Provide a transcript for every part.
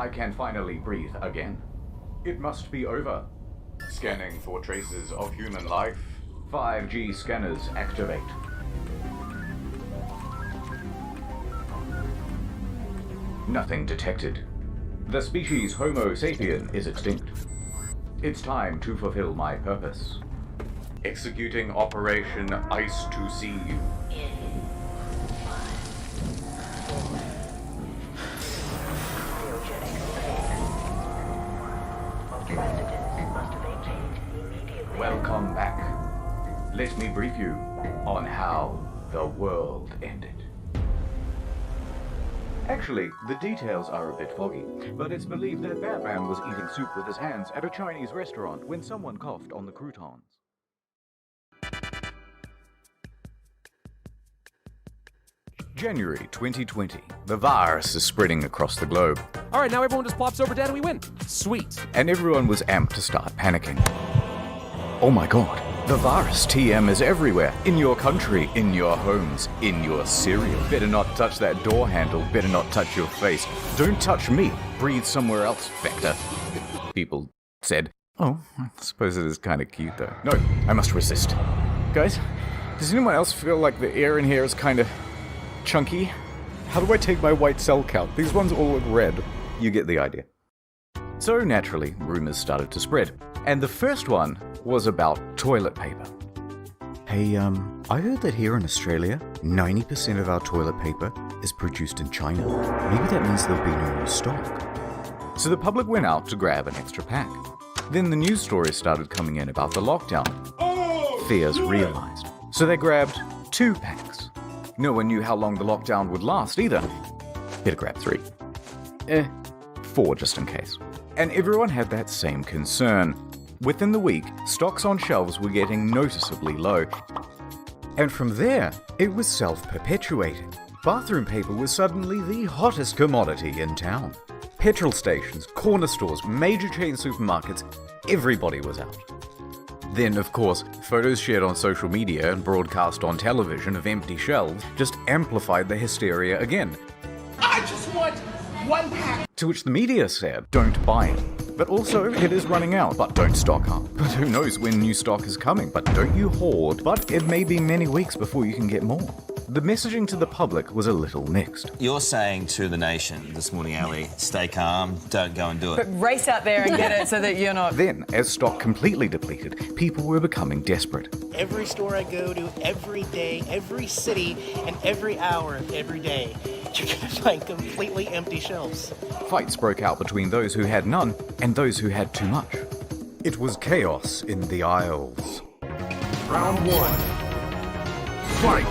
I can finally breathe again. It must be over. Scanning for traces of human life. 5G scanners activate. Nothing detected. The species Homo sapien is extinct. It's time to fulfill my purpose. Executing Operation Ice to Sea. Welcome back. Let me brief you on how the world ended. Actually, the details are a bit foggy, but it's believed that Batman was eating soup with his hands at a Chinese restaurant when someone coughed on the croutons. January 2020. The virus is spreading across the globe. Alright, now everyone just plops over dead and we win. Sweet. And everyone was amped to start panicking. Oh my god, the virus TM is everywhere. In your country, in your homes, in your cereal. Better not touch that door handle, better not touch your face. Don't touch me, breathe somewhere else, Vector. People said, oh, I suppose it is kind of cute though. No, I must resist. Guys, does anyone else feel like the air in here is kind of chunky? How do I take my white cell count? These ones all look red. You get the idea. So naturally, rumors started to spread. And the first one was about toilet paper. Hey, I heard that here in Australia, 90% of our toilet paper is produced in China. Maybe that means there'll be no new stock. So the public went out to grab an extra pack. Then the news stories started coming in about the lockdown. Fears realized. So they grabbed 2 packs. No one knew how long the lockdown would last either. Better grab 3. 4 just in case. And everyone had that same concern. Within the week, stocks on shelves were getting noticeably low. And from there, it was self-perpetuating. Bathroom paper was suddenly the hottest commodity in town. Petrol stations, corner stores, major chain supermarkets, everybody was out. Then, of course, photos shared on social media and broadcast on television of empty shelves just amplified the hysteria again. I just want 1 pack. To which the media said, don't buy it. But also, it is running out, but don't stock up. But who knows when new stock is coming, but don't you hoard. But it may be many weeks before you can get more. The messaging to the public was a little mixed. You're saying to the nation this morning, Ali, stay calm, don't go and do it. But race out there and get it so that you're not... Then, as stock completely depleted, people were becoming desperate. Every store I go to, every day, every city, and every hour of every day, you're going to find completely empty shelves. Fights broke out between those who had none and those who had too much. It was chaos in the aisles. Round 1. Fight!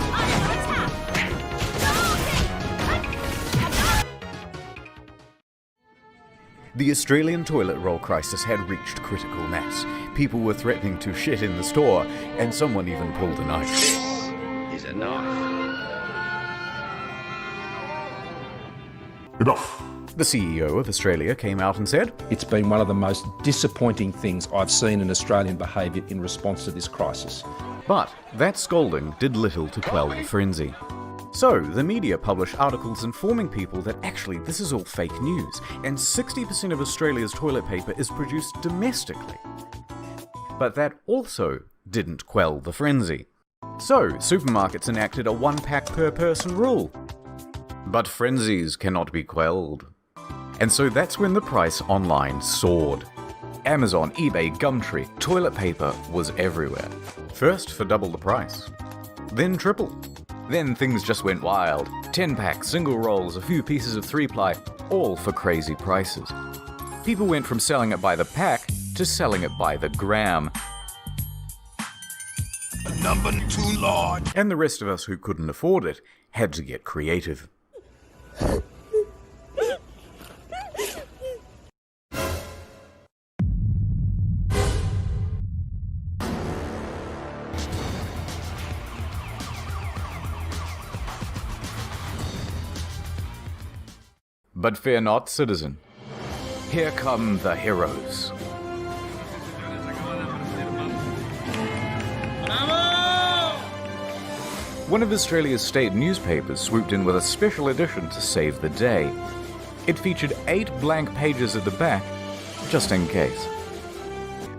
The Australian toilet roll crisis had reached critical mass. People were threatening to shit in the store, and someone even pulled a knife. This is enough. Enough. The CEO of Australia came out and said, It's been one of the most disappointing things I've seen in Australian behaviour in response to this crisis. But that scolding did little to quell the frenzy. So, the media published articles informing people that actually this is all fake news, and 60% of Australia's toilet paper is produced domestically. But that also didn't quell the frenzy. So, supermarkets enacted a 1-pack per person rule. But frenzies cannot be quelled. And so that's when the price online soared. Amazon, eBay, Gumtree, toilet paper was everywhere. First for double the price, then triple. Then things just went wild. 10-pack, single rolls, a few pieces of 3-ply, all for crazy prices. People went from selling it by the pack to selling it by the gram. Number 2 large. And the rest of us who couldn't afford it had to get creative. But fear not, citizen. Here come the heroes. One of Australia's state newspapers swooped in with a special edition to save the day. It featured 8 blank pages at the back, just in case.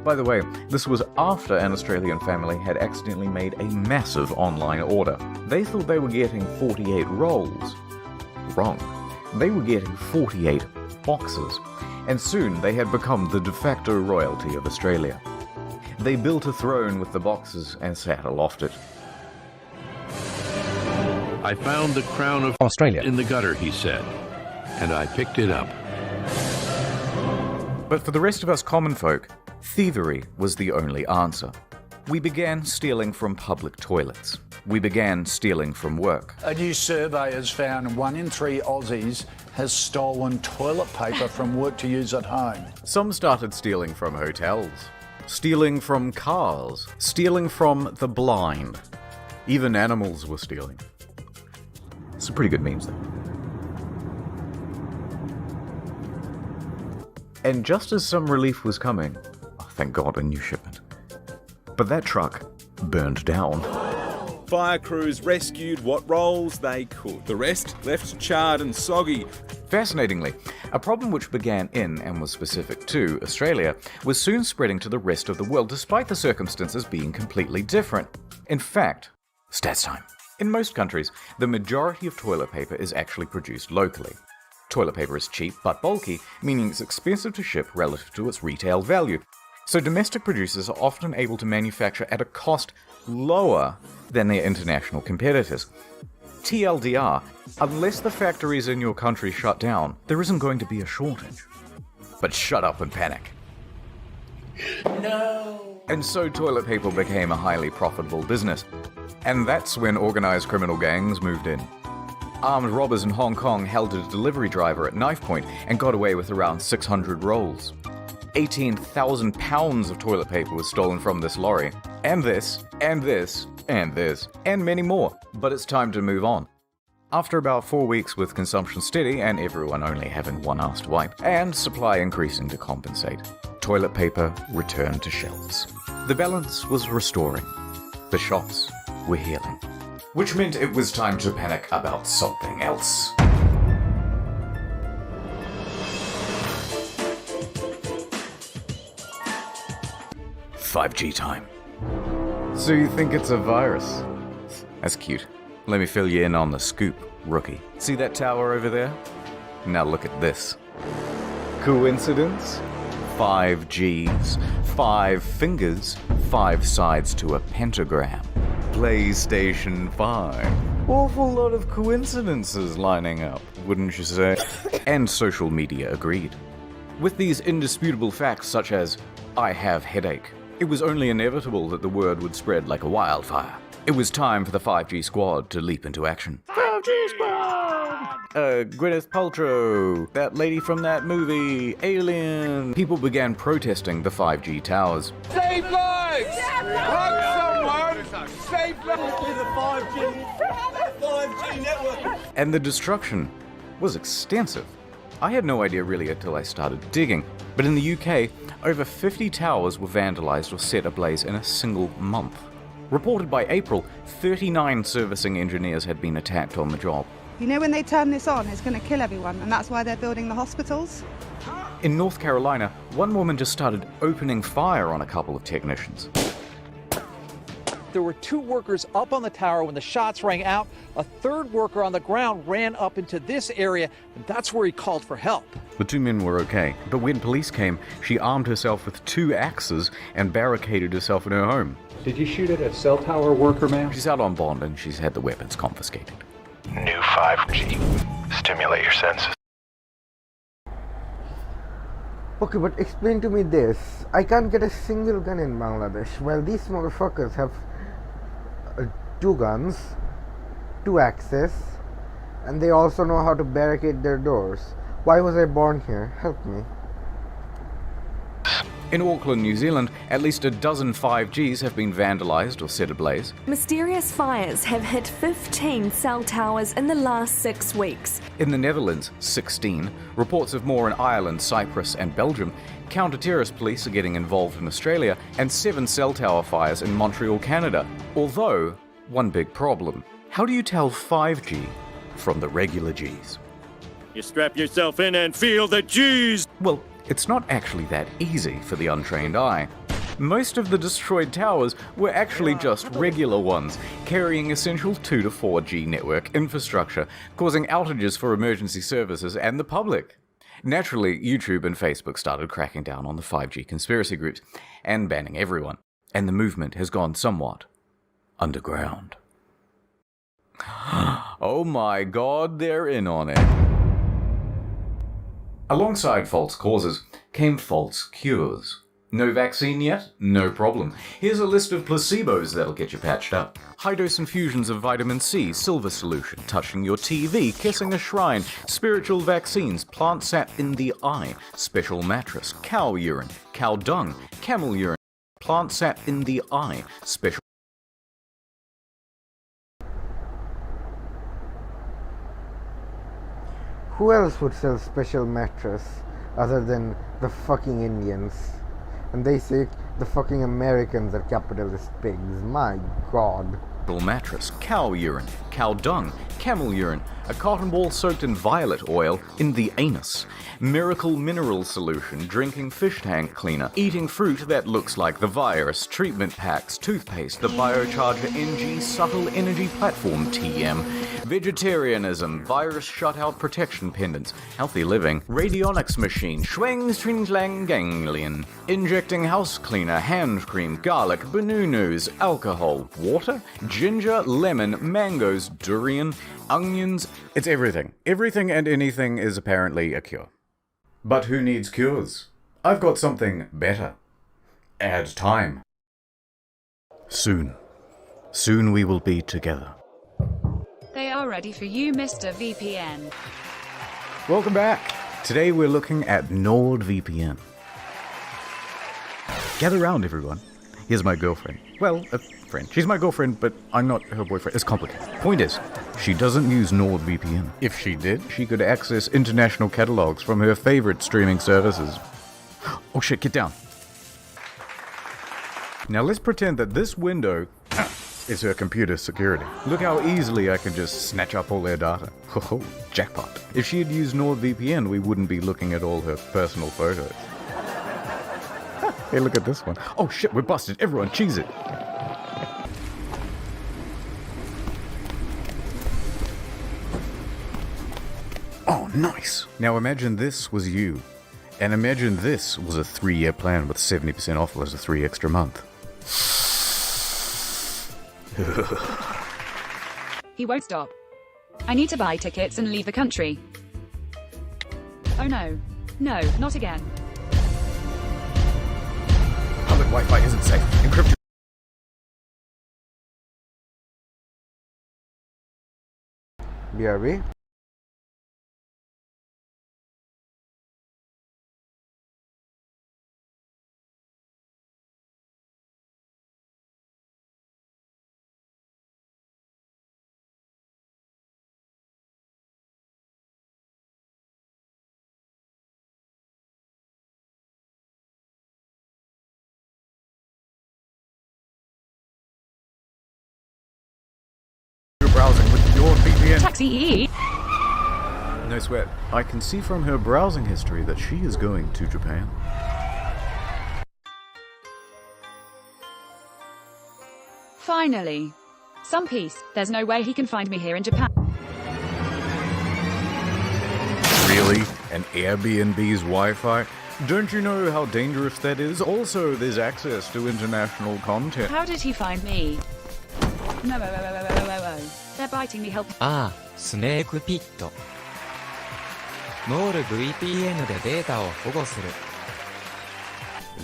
By the way, this was after an Australian family had accidentally made a massive online order. They thought they were getting 48 rolls. Wrong. They were getting 48 boxes, and soon they had become the de facto royalty of Australia. They built a throne with the boxes and sat aloft it. I found the crown of Australia in the gutter, he said, and I picked it up. But for the rest of us common folk, thievery was the only answer. We began stealing from public toilets. We began stealing from work. A new survey has found 1 in 3 Aussies has stolen toilet paper from work to use at home. Some started stealing from hotels, stealing from cars, stealing from the blind. Even animals were stealing. Some pretty good memes though. And just as some relief was coming, oh, thank God, a new shipment. But that truck burned down. Fire crews rescued what rolls they could. The rest left charred and soggy. Fascinatingly, a problem which began in and was specific to Australia was soon spreading to the rest of the world, despite the circumstances being completely different. In fact, stats time. In most countries, the majority of toilet paper is actually produced locally. Toilet paper is cheap but bulky, meaning it's expensive to ship relative to its retail value. So domestic producers are often able to manufacture at a cost lower than their international competitors. TLDR, unless the factories in your country shut down, there isn't going to be a shortage. But shut up and panic. No. And so toilet paper became a highly profitable business. And that's when organized criminal gangs moved in. Armed robbers in Hong Kong held a delivery driver at knife point and got away with around 600 rolls. 18,000 pounds of toilet paper was stolen from this lorry. And this, and this, and this, and many more. But it's time to move on. After about 4 weeks with consumption steady and everyone only having one ass to wipe, and supply increasing to compensate, toilet paper returned to shelves. The balance was restoring. The shops were healing. Which meant it was time to panic about something else. "5G time." So you think it's a virus? That's cute. Let me fill you in on the scoop, rookie. See that tower over there? Now look at this. Coincidence? 5Gs, 5 fingers, 5 sides to a pentagram. PlayStation 5. Awful lot of coincidences lining up, wouldn't you say? And social media agreed. With these indisputable facts such as, "I have headache," it was only inevitable that the word would spread like a wildfire. It was time for the 5G squad to leap into action. 5G squad! Gwyneth Paltrow, that lady from that movie, Alien. People began protesting the 5G towers. Save lives! Help someone! Save lives! The 5G network! And the destruction was extensive. I had no idea really until I started digging, but in the UK, over 50 towers were vandalized or set ablaze in a single month. Reported by April, 39 servicing engineers had been attacked on the job. You know, when they turn this on, it's going to kill everyone, and that's why they're building the hospitals. In North Carolina, one woman just started opening fire on a couple of technicians. There were 2 workers up on the tower when the shots rang out. A 3rd worker on the ground ran up into this area, and that's where he called for help. The 2 men were okay, but when police came, she armed herself with 2 axes and barricaded herself in her home. Did you shoot at a cell tower worker, ma'am? She's out on bond and she's had the weapons confiscated. New 5G. Stimulate your senses. Okay, but explain to me this. I can't get a single gun in Bangladesh. Well, these motherfuckers have 2 guns, 2 axes, and they also know how to barricade their doors. Why was I born here? Help me. In Auckland, New Zealand, at least a dozen 5Gs have been vandalised or set ablaze. Mysterious fires have hit 15 cell towers in the last 6 weeks. In the Netherlands, 16. Reports of more in Ireland, Cyprus and Belgium. Counter-terrorist police are getting involved in Australia, and 7 cell tower fires in Montreal, Canada. Although, one big problem. How do you tell 5G from the regular Gs? You strap yourself in and feel the G's. Well, it's not actually that easy for the untrained eye. Most of the destroyed towers were actually just regular ones, carrying essential 2 to 4G network infrastructure, causing outages for emergency services and the public. Naturally, YouTube and Facebook started cracking down on the 5G conspiracy groups and banning everyone, and the movement has gone somewhat underground. Oh my god, they're in on it. Alongside false causes came false cures. No vaccine yet? No problem. Here's a list of placebos that'll get you patched up. High-dose infusions of vitamin C, silver solution, touching your TV, kissing a shrine, spiritual vaccines, plant sap in the eye, special mattress, cow urine, cow dung, camel urine, plant sap in the eye, special... Who else would sell special mattress other than the fucking Indians? And they say the fucking Americans are capitalist pigs. My god. Mattress, cow urine, cow dung, camel urine, a cotton ball soaked in violet oil in the anus, miracle mineral solution, drinking fish tank cleaner, eating fruit that looks like the virus, treatment packs, toothpaste, the biocharger NG subtle energy platform TM, vegetarianism, virus shutout protection pendants, healthy living, radionics machine, schwang string lang ganglion, injecting house cleaner, hand cream, garlic, banunus, alcohol, water, ginger, lemon, mangoes, durian, onions. It's everything. Everything and anything is apparently a cure. But who needs cures? I've got something better. Add time. Soon. Soon we will be together. They are ready for you, Mr. VPN. Welcome back. Today we're looking at NordVPN. Gather round, everyone. Here's my girlfriend. Well, a friend. She's my girlfriend, but I'm not her boyfriend. It's complicated. Point is, she doesn't use NordVPN. If she did, she could access international catalogs from her favorite streaming services. Oh shit, get down. Now let's pretend that this window is her computer security. Look how easily I can just snatch up all their data. Oh, jackpot. If she had used NordVPN, we wouldn't be looking at all her personal photos. Hey, look at this one. Oh shit, we're busted. Everyone, cheese it. Oh, nice. Now imagine this was you. And imagine this was a 3-year plan with 70% off as a 3 extra month. He won't stop. I need to buy tickets and leave the country. Oh no. No, not again. Public Wi-Fi isn't safe. Encrypt your... BRB? browsing with NordVPN. Taxi. No sweat. I can see from her browsing history that she is going to Japan. Finally. Some peace. There's no way he can find me here in Japan. Really? An Airbnb's Wi-Fi? Don't you know how dangerous that is? Also, there's access to international content. How did he find me? No. They're biting me. Help. ああ、スネークピット。NordVPN でデータを保護する。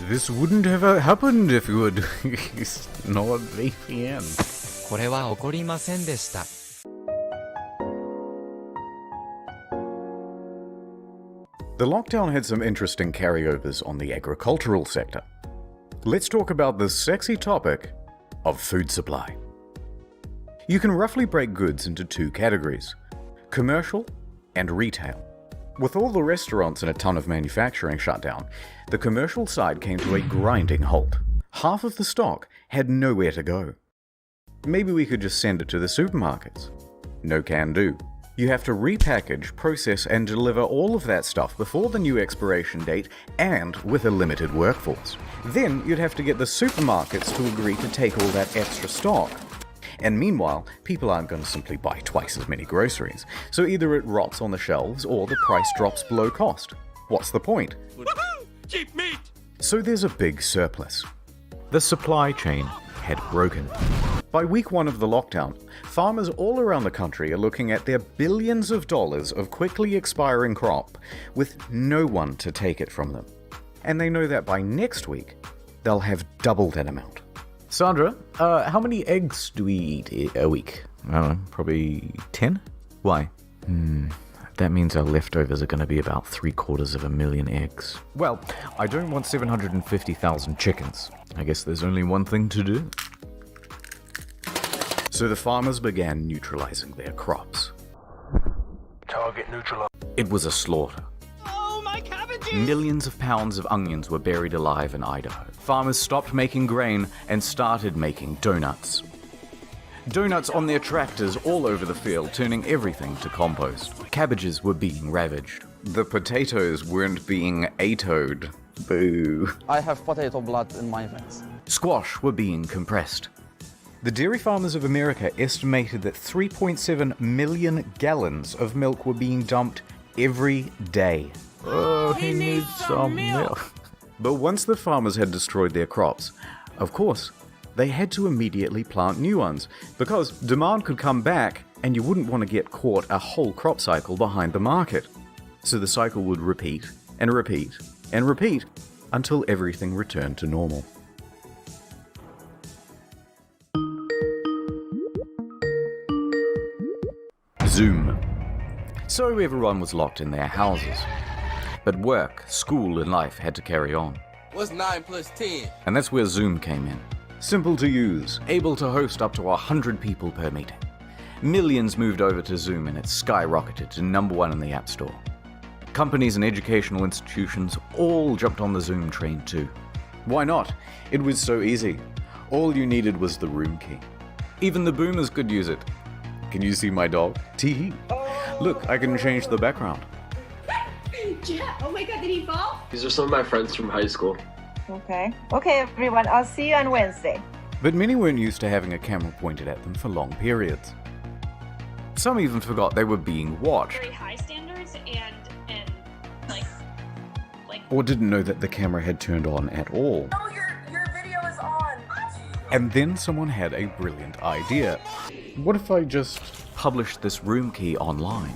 This wouldn't have happened if you would use NordVPN. これは起こりませんでした。The lockdown had some interesting carryovers on the agricultural sector. Let's talk about the sexy topic of food supply. You can roughly break goods into 2 categories: commercial and retail. With all the restaurants and a ton of manufacturing shut down, the commercial side came to a grinding halt. Half of the stock had nowhere to go. Maybe we could just send it to the supermarkets. No can do. You have to repackage, process, and deliver all of that stuff before the new expiration date and with a limited workforce. Then you'd have to get the supermarkets to agree to take all that extra stock. And meanwhile, people aren't going to simply buy twice as many groceries, so either it rots on the shelves or the price drops below cost. What's the point? Cheap meat! So there's a big surplus. The supply chain had broken. By week 1 of the lockdown, farmers all around the country are looking at their billions of dollars of quickly expiring crop with no one to take it from them. And they know that by next week, they'll have double that amount. Sandra, how many eggs do we eat a week? I don't know, probably 10? Why? That means our leftovers are going to be about 750,000 eggs. Well, I don't want 750,000 chickens. I guess there's only one thing to do. So the farmers began neutralizing their crops. Target neutralized. It was a slaughter. Oh, my cabbages! Millions of pounds of onions were buried alive in Idaho. Farmers stopped making grain and started making donuts. Donuts on their tractors all over the field, turning everything to compost. Cabbages were being ravaged. The potatoes weren't being atoed. Boo. I have potato blood in my veins. Squash were being compressed. The dairy farmers of America estimated that 3.7 million gallons of milk were being dumped every day. Oh, he needs some milk. But once the farmers had destroyed their crops, of course, they had to immediately plant new ones, because demand could come back and you wouldn't want to get caught a whole crop cycle behind the market. So the cycle would repeat and repeat and repeat until everything returned to normal. Zoom. So everyone was locked in their houses. But work, school, and life had to carry on. What's 9 plus 10? And that's where Zoom came in. Simple to use, able to host up to 100 people per meeting. Millions moved over to Zoom and it skyrocketed to #1 in the App Store. Companies and educational institutions all jumped on the Zoom train too. Why not? It was so easy. All you needed was the room key. Even the boomers could use it. Can you see my dog? Teehee. Look, I can change the background. Yeah. Oh my god, did he fall? These are some of my friends from high school. Okay. Okay, everyone. I'll see you on Wednesday. But many weren't used to having a camera pointed at them for long periods. Some even forgot they were being watched. Very high standards and like Or didn't know that the camera had turned on at all. Oh, your video is on. And then someone had a brilliant idea. What if I just published this room key online?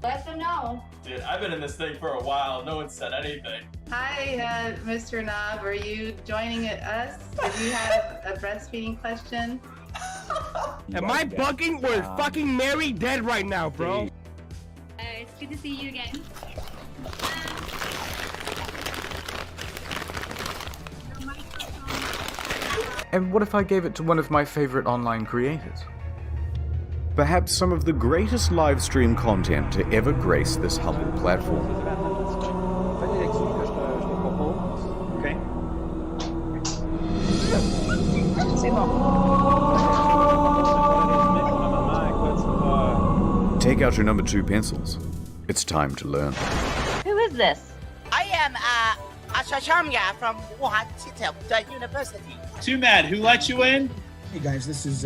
let them know. Dude, I've been in this thing for a while. No one said anything. Hi, Mr. Knob. Are you joining us? Do you have a breastfeeding question? Am I bugging? We're fucking Mary dead right now, bro. It's good to see you again. And what if I gave it to one of my favorite online creators? Perhaps some of the greatest live stream content to ever grace this humble platform. Okay. Take out your number 2 pencils. It's time to learn. Who is this? I am Ashashamya from Wuhan University. Too mad. Who let you in? Hey guys, this is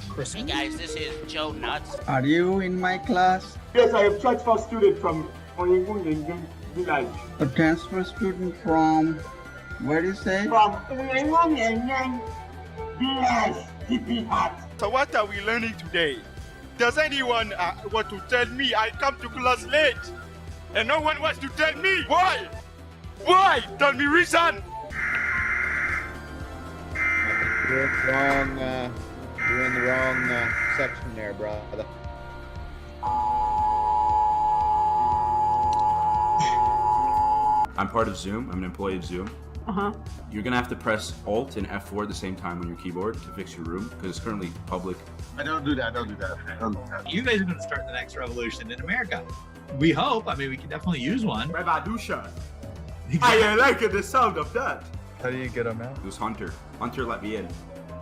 Chris. Hey guys, this is Joe Nuts. Are you in my class? Yes, I am transfer student from Onyengun village. A transfer student from, where do you say? From Onyengun village. So what are we learning today? Does anyone want to tell me I come to class late? And no one wants to tell me why? Why? Tell me reason. You're wrong. You're in the wrong section there, brother. I'm part of Zoom. I'm an employee of Zoom. Uh-huh. You're gonna have to press Alt and F4 at the same time on your keyboard to fix your room because it's currently public. I don't do that. You guys are going to start the next revolution in America. We hope. I mean, we can definitely use one. Revolution. I like the sound of that. How do you get him out? It was Hunter. Hunter let me in.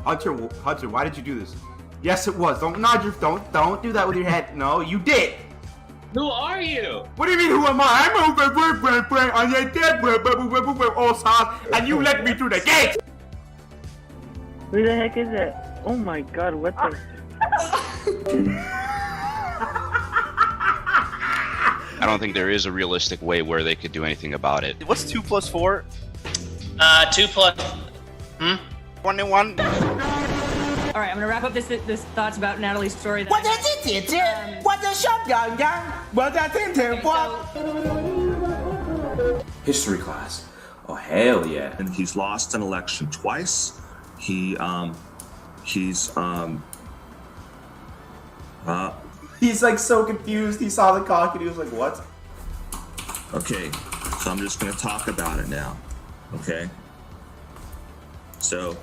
Hunter, why did you do this? Yes, it was. Don't nod your. Don't do that with your head. No, you did. Who are you? What do you mean, who am I? I'm on your dead and you let me through the gate! Who the heck is it? Oh my god, what the... I don't think there is a realistic way where they could do anything about it. What's 2 plus 4? 2 plus... 21. All right, I'm gonna wrap up this thoughts about Natalie's story. History class. Oh hell yeah! And he's lost an election twice. He's like so confused. He saw the cock and he was like, "What?" Okay, so I'm just gonna talk about it now. Okay. So,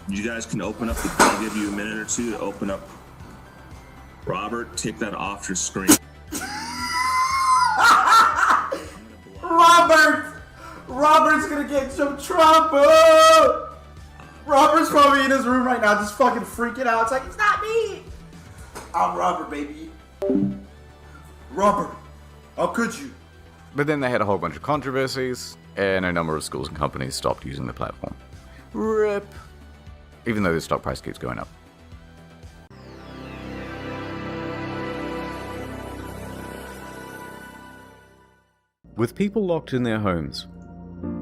you guys can open up. I'll give you a minute or two to open up. Robert, take that off your screen. Robert's gonna get some trouble. Robert's probably in his room right now, just fucking freaking out. It's like, it's not me. I'm Robert, baby. Robert, how could you? But then they had a whole bunch of controversies, and a number of schools and companies stopped using the platform. RIP. Even though the stock price keeps going up. With people locked in their homes,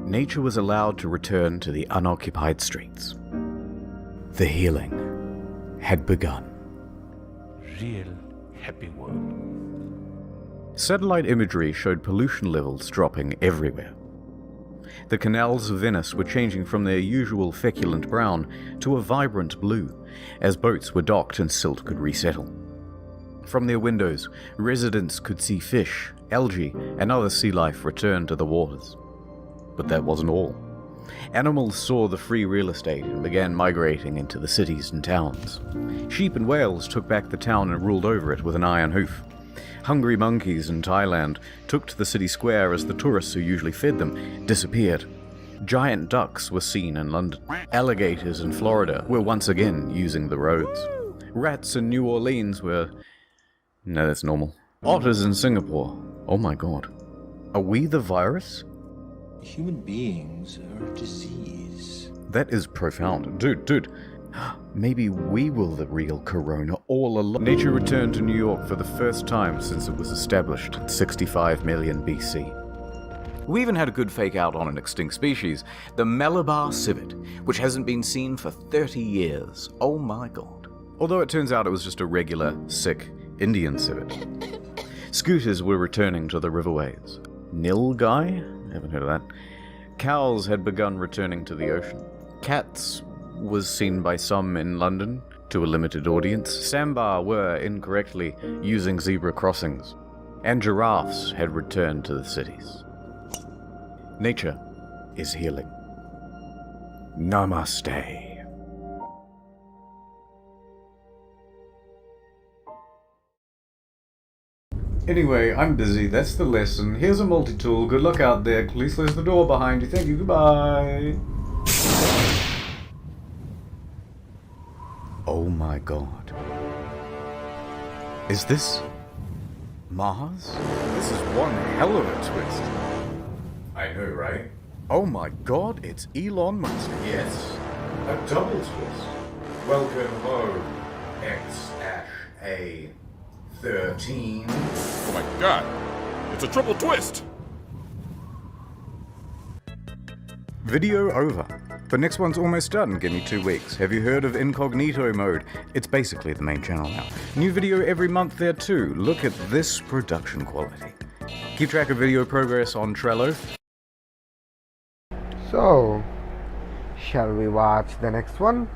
nature was allowed to return to the unoccupied streets. The healing had begun. Real happy world. Satellite imagery showed pollution levels dropping everywhere. The canals of Venice were changing from their usual feculent brown to a vibrant blue, as boats were docked and silt could resettle. From their windows, residents could see fish, algae, and other sea life return to the waters. But that wasn't all. Animals saw the free real estate and began migrating into the cities and towns. Sheep and whales took back the town and ruled over it with an iron hoof. Hungry monkeys in Thailand took to the city square as the tourists who usually fed them disappeared. Giant ducks were seen in London. Alligators in Florida were once again using the roads. Rats in New Orleans were... No, that's normal. Otters in Singapore. Oh my god. Are we the virus? Human beings are a disease. That is profound. Dude. Maybe we were the real corona all along. Nature returned to New York for the first time since it was established in 65 million BC. We even had a good fake out on an extinct species, the Malabar civet, which hasn't been seen for 30 years. Oh my god. Although it turns out it was just a regular, sick Indian civet. Scooters were returning to the riverways. Nilgai? Haven't heard of that. Cows had begun returning to the ocean. Cats was seen by some in London, to a limited audience. Sambar were incorrectly using zebra crossings. And giraffes had returned to the cities. Nature is healing. Namaste. Anyway, I'm busy. That's the lesson. Here's a multi-tool. Good luck out there. Please close the door behind you. Thank you. Goodbye. Oh my god. Is this Mars? This is one hell of a twist. I know, right? Oh my god, it's Elon Musk. Yes, a double twist. Welcome home, X-A13. Oh my god, it's a triple twist! Video over. The next one's almost done. Give me 2 weeks. Have you heard of incognito mode? It's basically the main channel now. New video every month there too. Look at this production quality. Keep track of video progress on Trello. So, shall we watch the next one?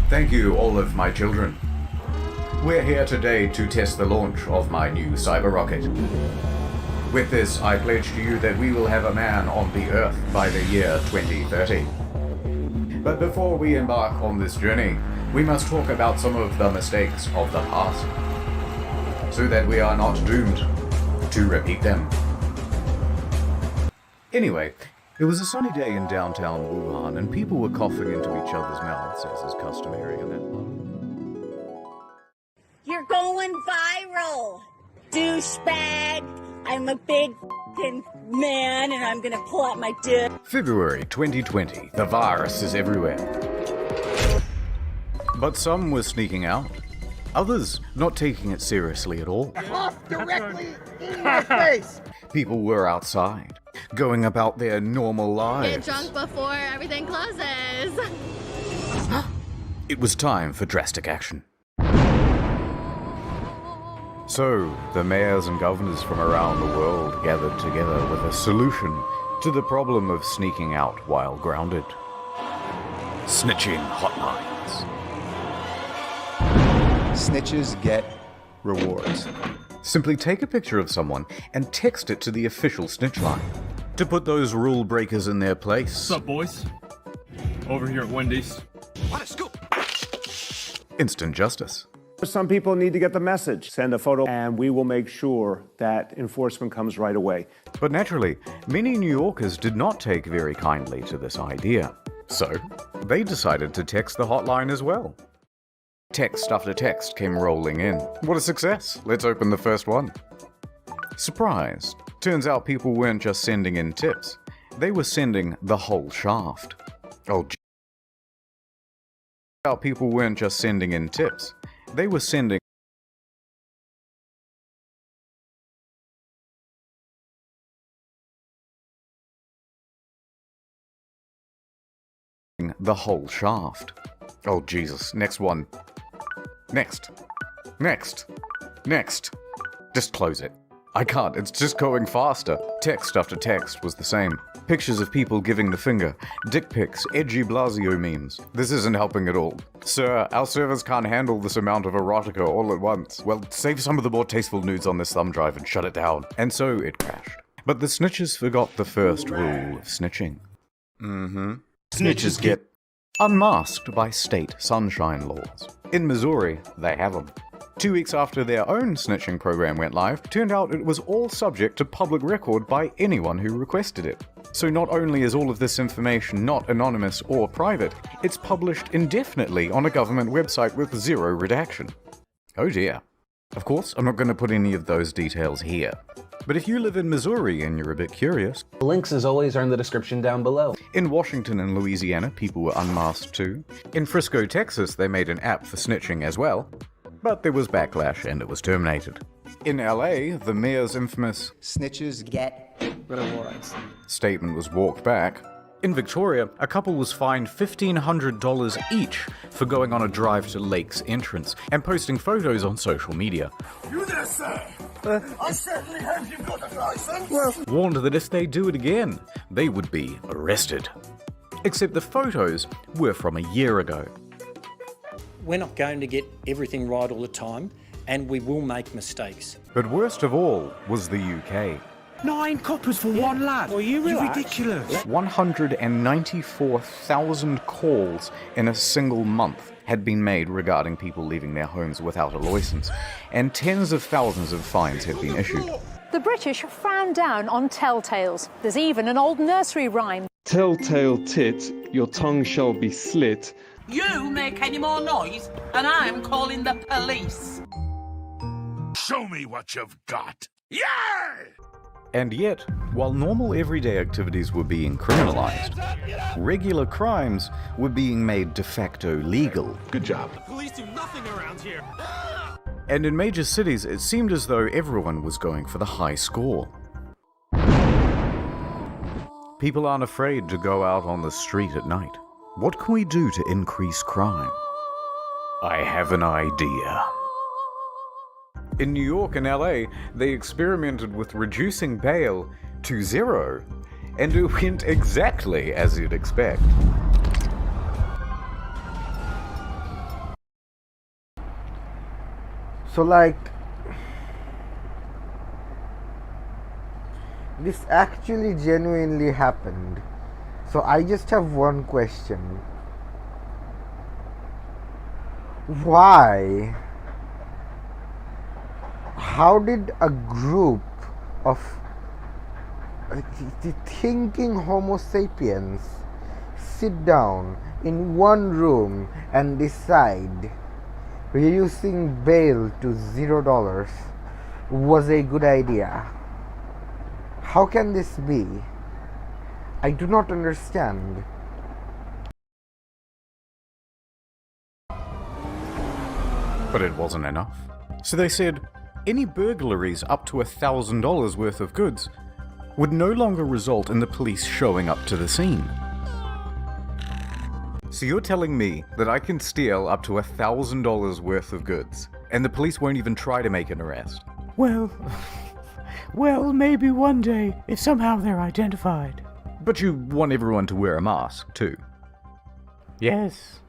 Thank you, all of my children. We're here today to test the launch of my new cyber rocket. With this, I pledge to you that we will have a man on the Earth by the year 2030. But before we embark on this journey, we must talk about some of the mistakes of the past, so that we are not doomed to repeat them. Anyway, it was a sunny day in downtown Wuhan, and people were coughing into each other's mouths, as is customary in that part. You're going viral, douchebag. I'm a big f***ing man, and I'm gonna pull out my dick. February 2020. The virus is everywhere. But some were sneaking out. Others not taking it seriously at all. Cough directly in my face! People were outside, going about their normal lives. Get drunk before everything closes. It was time for drastic action. So, the mayors and governors from around the world gathered together with a solution to the problem of sneaking out while grounded. Snitching hotlines. Snitches get rewards. Simply take a picture of someone and text it to the official snitch line to put those rule breakers in their place. What's up, boys? Over here at Wendy's. What a scoop! Instant justice. Some people need to get the message. Send a photo and we will make sure that enforcement comes right away. But naturally, many New Yorkers did not take very kindly to this idea. So, they decided to text the hotline as well. Text after text came rolling in. What a success! Let's open the first one. Surprised. Turns out people weren't just sending in tips. They were sending the whole shaft. People weren't just sending in tips. They were sending the whole shaft. Oh Jesus, next one. Next. Just close it. I can't, it's just going faster. Text after text was the same. Pictures of people giving the finger, dick pics, edgy Blasio memes. This isn't helping at all. Sir, our servers can't handle this amount of erotica all at once. Well, save some of the more tasteful nudes on this thumb drive and shut it down. And so it crashed. But the snitches forgot the first rule of snitching. Snitches get unmasked by state sunshine laws. In Missouri, they have them. 2 weeks after their own snitching program went live, turned out it was all subject to public record by anyone who requested it. So not only is all of this information not anonymous or private, it's published indefinitely on a government website with zero redaction. Oh dear. Of course, I'm not going to put any of those details here. But if you live in Missouri and you're a bit curious, links as always are in the description down below. In Washington and Louisiana, people were unmasked too. In Frisco, Texas, they made an app for snitching as well. But there was backlash and it was terminated. In LA, the mayor's infamous snitches get rewards statement was walked back. In Victoria, a couple was fined $1,500 each for going on a drive to Lake's entrance and posting photos on social media. You there, sir? I certainly hope you've got a license. Warned that if they do it again, they would be arrested. Except the photos were from a year ago. We're not going to get everything right all the time, and we will make mistakes. But worst of all was the UK. 9 coppers for one lad. Well, you're ridiculous. 194,000 calls in a single month had been made regarding people leaving their homes without a license, and tens of thousands of fines had been issued. The British frown down on telltales. There's even an old nursery rhyme. Telltale tit, your tongue shall be slit. You make any more noise, and I'm calling the police. Show me what you've got. Yeah! And yet, while normal everyday activities were being criminalized, regular crimes were being made de facto legal. Good job. Police do nothing around here. And in major cities, it seemed as though everyone was going for the high score. People aren't afraid to go out on the street at night. What can we do to increase crime? I have an idea. In New York and LA, they experimented with reducing bail to 0, and it went exactly as you'd expect. So like, this actually genuinely happened. So I just have one question. Why? How did a group of the thinking Homo sapiens sit down in one room and decide reducing bail to $0 was a good idea? How can this be? I do not understand. But it wasn't enough. So they said any burglaries up to $1,000 worth of goods would no longer result in the police showing up to the scene. So you're telling me that I can steal up to $1,000 worth of goods, and the police won't even try to make an arrest? Well, maybe one day, if somehow they're identified. But you want everyone to wear a mask, too. Yes.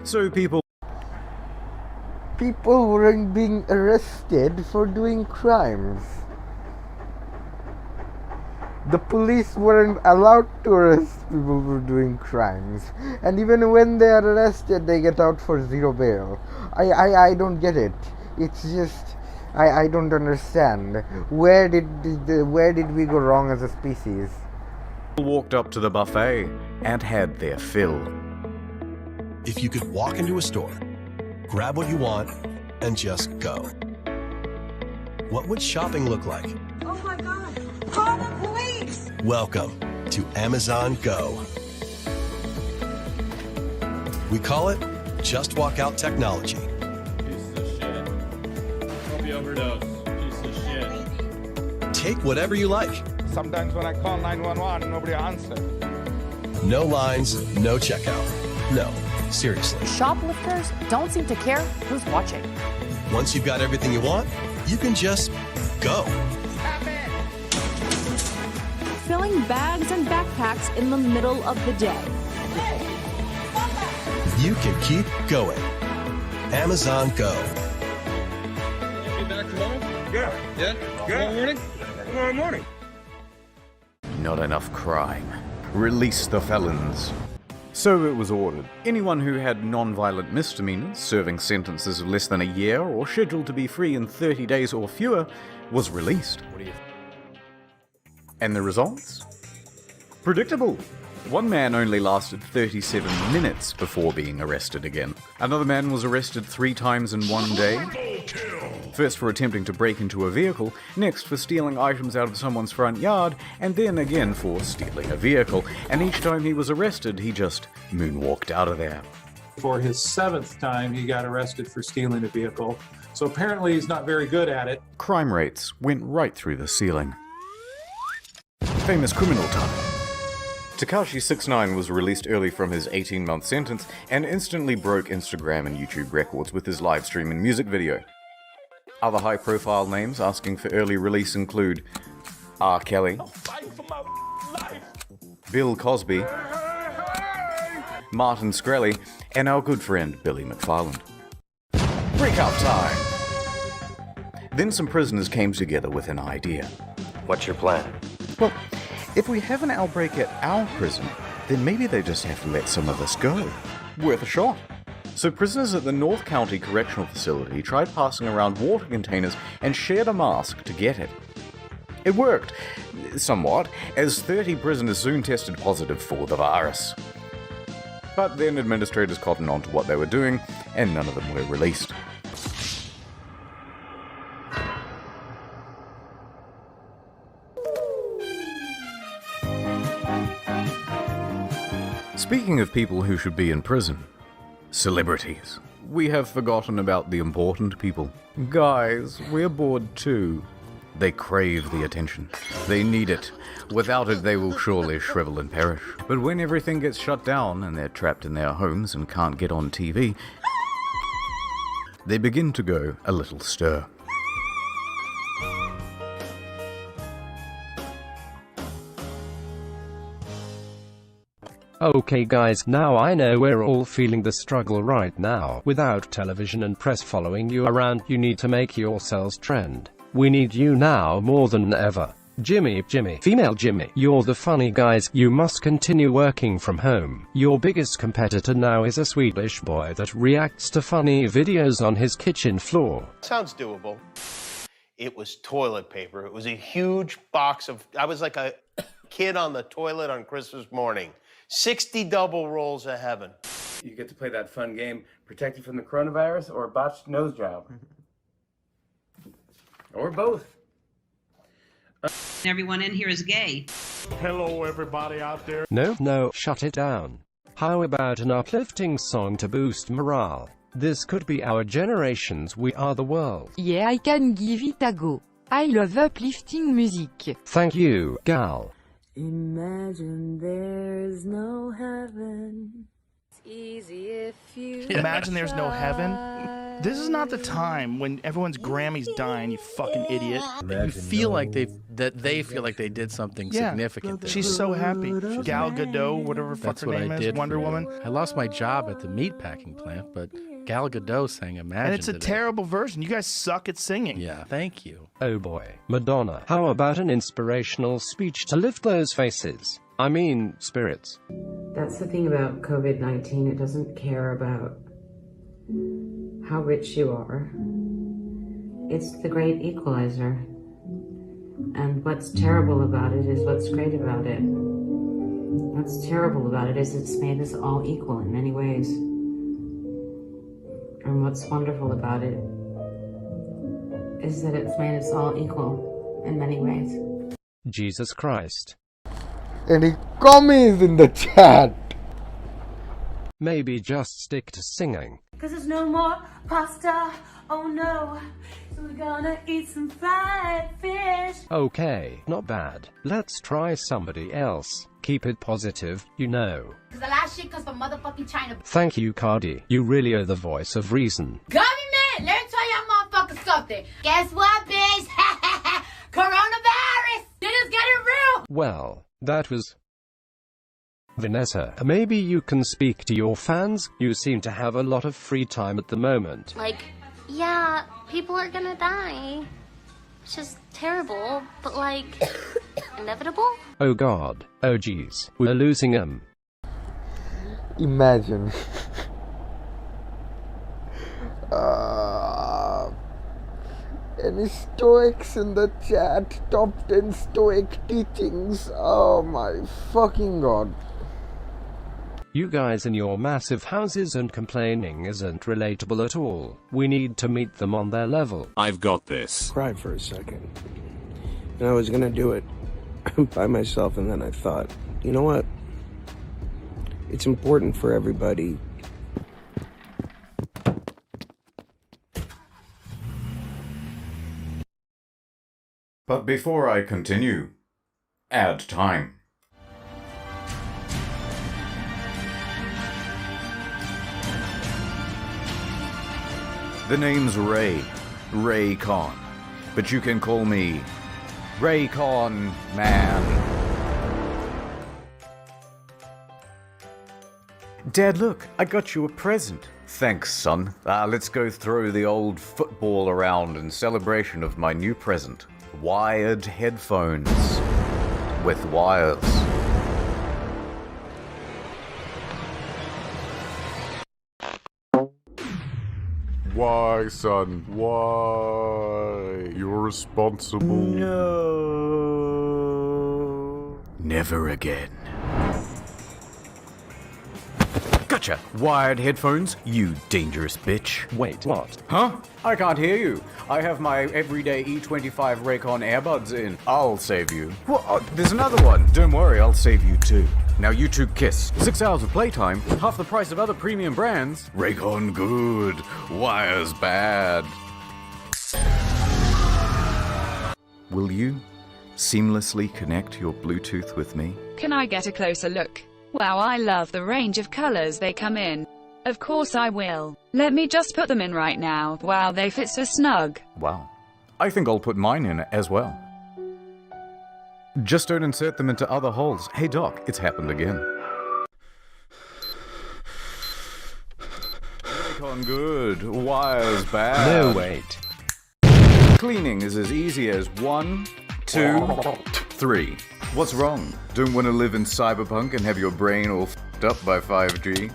So people weren't being arrested for doing crimes. The police weren't allowed to arrest people for doing crimes. And even when they are arrested, they get out for zero bail. I don't get it. It's just, I don't understand. Where did we go wrong as a species? People walked up to the buffet and had their fill. If you could walk into a store, grab what you want, and just go, what would shopping look like? Oh my God! Call the police! Welcome to Amazon Go. We call it Just Walk Out technology. Piece of shit. Hope you overdose. Piece of shit. Take whatever you like. Sometimes when I call 911, nobody answers. No lines, no checkout. No, seriously. Shoplifters don't seem to care who's watching. Once you've got everything you want, you can just go. Filling bags and backpacks in the middle of the day. You can keep going. Amazon Go. Be back tomorrow? Yeah. Yeah? Tomorrow morning? Tomorrow morning. Not enough crime. Release the felons. So it was ordered. Anyone who had non-violent misdemeanors, serving sentences of less than a year, or scheduled to be free in 30 days or fewer, was released. And the results? Predictable. One man only lasted 37 minutes before being arrested again. Another man was arrested 3 times in one day. First for attempting to break into a vehicle, next for stealing items out of someone's front yard, and then again for stealing a vehicle. And each time he was arrested, he just moonwalked out of there. For his 7th time, he got arrested for stealing a vehicle. So apparently he's not very good at it. Crime rates went right through the ceiling. Famous criminal time. Tekashi 69 was released early from his 18-month sentence and instantly broke Instagram and YouTube records with his live stream and music video. Other high-profile names asking for early release include R. Kelly, Bill Cosby, Martin Shkreli, and our good friend Billy McFarland. Breakout time! Then some prisoners came together with an idea. What's your plan? Well, if we have an outbreak at our prison, then maybe they just have to let some of us go. Worth a shot. So prisoners at the North County Correctional Facility tried passing around water containers and shared a mask to get it. It worked, somewhat, as 30 prisoners soon tested positive for the virus. But then administrators cottoned on to what they were doing, and none of them were released. Speaking of people who should be in prison, celebrities. We have forgotten about the important people. Guys, we're bored too. They crave the attention. They need it. Without it, they will surely shrivel and perish. But when everything gets shut down and they're trapped in their homes and can't get on TV, they begin to go a little stir. Okay guys, now I know we're all feeling the struggle right now. Without television and press following you around, you need to make yourselves trend. We need you now more than ever. Jimmy, female Jimmy, you're the funny guys. You must continue working from home. Your biggest competitor now is a Swedish boy that reacts to funny videos on his kitchen floor. Sounds doable. It was toilet paper. It was a huge box of, I was like a kid on the toilet on Christmas morning. 60 double rolls of heaven. You get to play that fun game, protect you from the coronavirus or a botched nose job. Or both. Everyone in here is gay. Hello, everybody out there. No, shut it down. How about an uplifting song to boost morale? This could be our generation's We Are the World. Yeah, I can give it a go. I love uplifting music. Thank you, gal. Imagine there's no heaven. It's easy if you Imagine there's no heaven? This is not the time when everyone's Grammy's dying, you fucking idiot. You feel like they feel like they did something significant there. She's so happy. Gal Gadot, whatever fuck her name is, Wonder Woman. I lost my job at the meatpacking plant, but Gal Gadot sang Imagine And it's a today. terrible version. You guys suck at singing. Yeah, thank you. Oh boy, Madonna. How about an inspirational speech to lift those faces? I mean, spirits. That's the thing about COVID-19. It doesn't care about how rich you are. It's the great equalizer. And what's terrible about it is what's great about it. What's terrible about it is it's made us all equal in many ways. And what's wonderful about it is that it's made us all equal in many ways. Jesus Christ. Any comments in the chat? Maybe just stick to singing. Cause there's no more pasta, oh no. So we're gonna eat some fried fish. Okay, not bad. Let's try somebody else. Keep it positive, you know. Cause a lot of shit comes from motherfucking China. Thank you, Cardi. You really are the voice of reason. Government, let me tell y'all motherfuckers something. Guess what, bitch? Coronavirus! Shit is getting real! Well, that was Vanessa. Maybe you can speak to your fans? You seem to have a lot of free time at the moment. Like, yeah, people are gonna die. It's just terrible, but like, inevitable? Oh god. Oh geez. We're losing him. Imagine. Any Stoics in the chat? Top 10 Stoic teachings. Oh my fucking god. You guys in your massive houses and complaining isn't relatable at all. We need to meet them on their level. I've got this. Cried for a second. And I was gonna do it by myself, and then I thought, you know what? It's important for everybody. But before I continue, ad time. The name's Ray Con, but you can call me Ray Con Man. Dad, look, I got you a present. Thanks, son. Let's go throw the old football around in celebration of my new present. Wired headphones with wires. Why, son? Why? You're responsible. No. Never again. Gotcha! Wired headphones, you dangerous bitch. Wait, what? Huh? I can't hear you. I have my everyday E25 Raycon earbuds in. I'll save you. What? There's another one. Don't worry, I'll save you too. Now you two kiss. 6 hours of playtime, half the price of other premium brands. Raycon good, wires bad. Will you seamlessly connect your Bluetooth with me? Can I get a closer look? Wow, I love the range of colors they come in. Of course I will. Let me just put them in right now. Wow, they fit so snug. Wow. I think I'll put mine in as well. Just don't insert them into other holes. Hey Doc, it's happened again. Raycon good, wires bad. No, wait. Cleaning is as easy as 1, 2, 3. What's wrong? Don't want to live in cyberpunk and have your brain all f***ed up by 5G?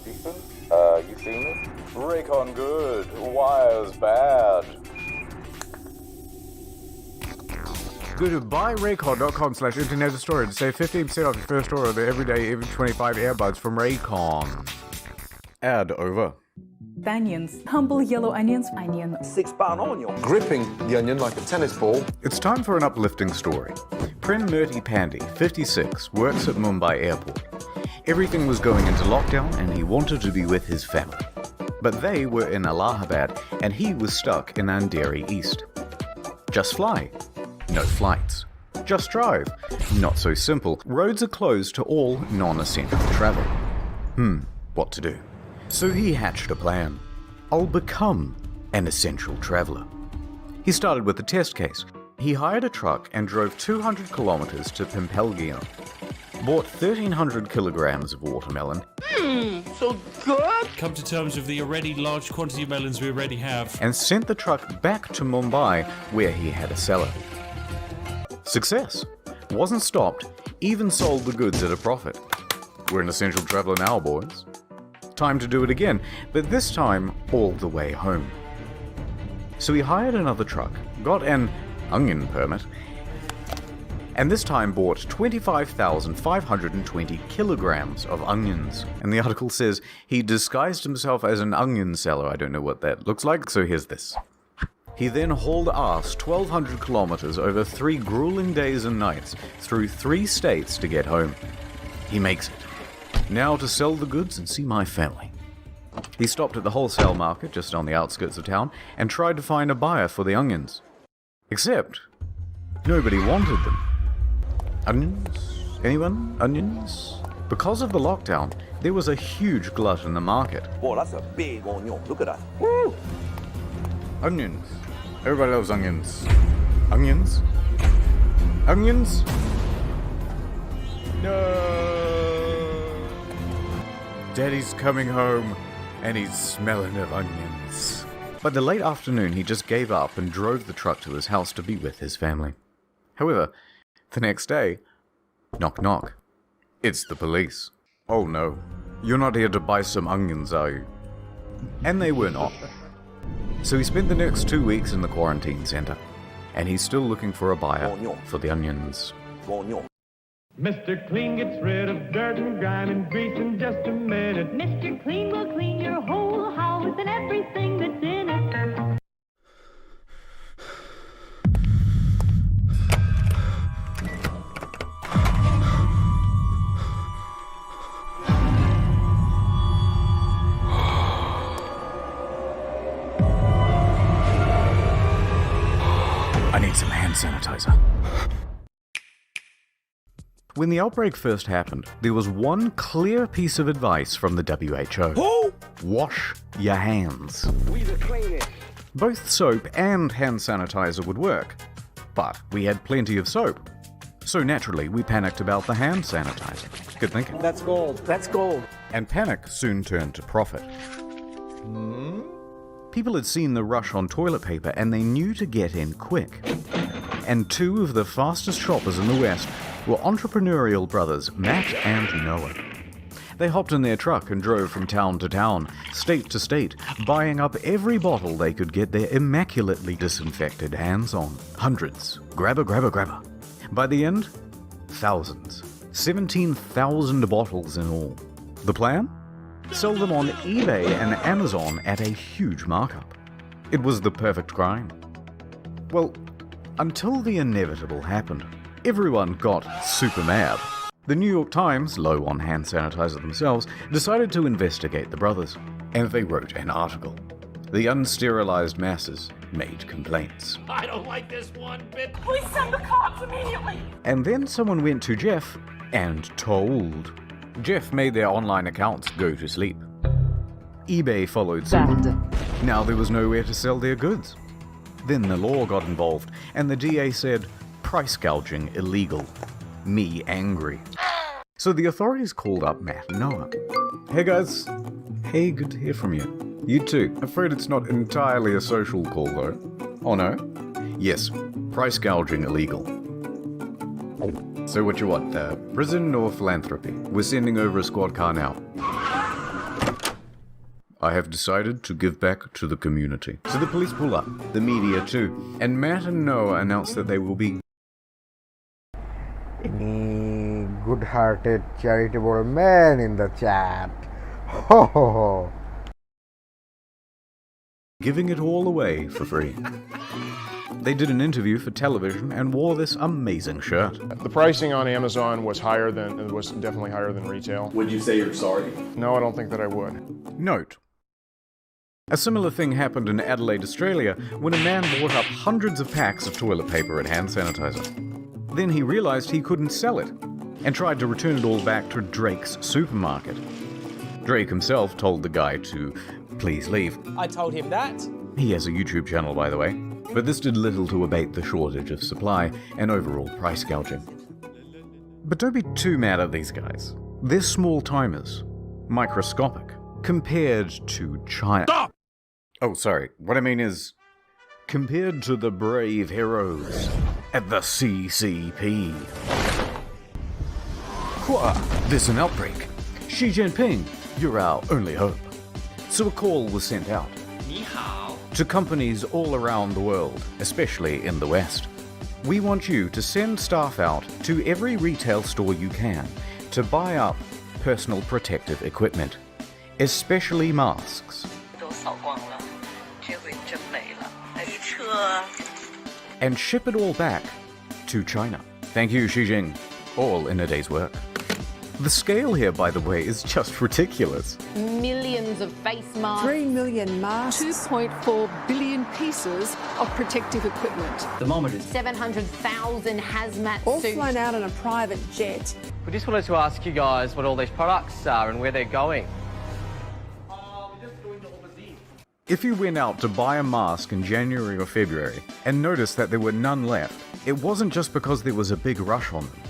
Ethan? You seen it? Raycon good, wires bad. Go to buyraycon.com/internet store to save 15% off your first order of the everyday even 25 earbuds from Raycon. Ad over. Onions, humble yellow onions, 6-pound onion. Gripping the onion like a tennis ball. It's time for an uplifting story. Prem Murti Pandey, 56, works at Mumbai airport. Everything was going into lockdown and he wanted to be with his family. But they were in Allahabad and he was stuck in Andheri East. Just fly. No flights. Just drive. Not so simple. Roads are closed to all non-essential travel. What to do? So he hatched a plan. I'll become an essential traveler. He started with a test case. He hired a truck and drove 200 kilometers to Pimpelgina. Bought 1,300 kilograms of watermelon. So good. Come to terms with the already large quantity of melons we already have. And sent the truck back to Mumbai, where he had a cellar. Success. Wasn't stopped, even sold the goods at a profit. We're an essential traveler now, boys. Time to do it again, but this time all the way home. So he hired another truck, got an onion permit, and this time bought 25,520 kilograms of onions. And the article says he disguised himself as an onion seller. I don't know what that looks like, so here's this. He then hauled ass 1,200 kilometers over 3 grueling days and nights through 3 states to get home. He makes it. Now to sell the goods and see my family. He stopped at the wholesale market just on the outskirts of town and tried to find a buyer for the onions. Except, nobody wanted them. Onions? Anyone? Onions? Because of the lockdown, there was a huge glut in the market. Boy, that's a big onion. Look at that. Woo! Onions. Everybody loves onions. Onions? Onions? No! Daddy's coming home, and he's smelling of onions. By the late afternoon, he just gave up and drove the truck to his house to be with his family. However, the next day, knock knock. It's the police. Oh no, you're not here to buy some onions, are you? And they were not. So he spent the next 2 weeks in the quarantine center, and he's still looking for a buyer for the onions. Mr. Clean gets rid of dirt and grime and grease in just a minute. Mr. Clean will clean your whole house and everything that's in it. I need some hand sanitizer. When the outbreak first happened, there was one clear piece of advice from the WHO. Wash your hands. We the cleanest. Both soap and hand sanitizer would work, but we had plenty of soap. So naturally, we panicked about the hand sanitizer. Good thinking. That's gold. That's gold. And panic soon turned to profit. People had seen the rush on toilet paper and they knew to get in quick. And 2 of the fastest shoppers in the West were entrepreneurial brothers Matt and Noah. They hopped in their truck and drove from town to town, state to state, buying up every bottle they could get their immaculately disinfected hands on. Hundreds. Grabber, grabber, grabber. By the end, thousands. 17,000 bottles in all. The plan? Sell them on eBay and Amazon at a huge markup. It was the perfect grind. Well, until the inevitable happened. Everyone got super mad. The New York Times, low on hand sanitizer themselves, decided to investigate the brothers. And they wrote an article. The unsterilized masses made complaints. I don't like this one bit. Please send the cops immediately. And then someone went to Jeff and told. Jeff made their online accounts go to sleep. eBay followed suit. Now there was nowhere to sell their goods. Then the law got involved, and the DA said, price gouging illegal. Me angry. So the authorities called up Matt and Noah. Hey guys. Hey, good to hear from you. You too. Afraid it's not entirely a social call though. Oh no? Yes, price gouging illegal. So what you want, prison or philanthropy? We're sending over a squad car now. I have decided to give back to the community. So the police pull up, the media too, and Matt and Noah announce that they will be... Any good-hearted, charitable man in the chat? Ho ho ho! giving it all away for free. They did an interview for television and wore this amazing shirt. The pricing on Amazon was definitely higher than retail. Would you say you're sorry? No, I don't think that I would. Note: a similar thing happened in Adelaide, Australia, when a man bought up hundreds of packs of toilet paper and hand sanitizer. Then he realized he couldn't sell it, and tried to return it all back to Drake's supermarket. Drake himself told the guy to please leave. I told him that. He has a YouTube channel, by the way, but this did little to abate the shortage of supply and overall price gouging. But don't be too mad at these guys. They're small timers, microscopic, compared to China. Stop! Oh, sorry. What I mean is, compared to the brave heroes at the CCP. There's an outbreak. Xi Jinping, you're our only hope. So a call was sent out to companies all around the world, especially in the West. We want you to send staff out to every retail store you can to buy up personal protective equipment, especially masks. And ship it all back to China. Thank you, Xi Jinping. All in a day's work. The scale here, by the way, is just ridiculous. Millions of face masks. 3 million masks. 2.4 billion pieces of protective equipment. The moment is 700,000 hazmat all suits. flown out on a private jet. We just wanted to ask you guys what all these products are and where they're going. If you went out to buy a mask in January or February and noticed that there were none left, it wasn't just because there was a big rush on them.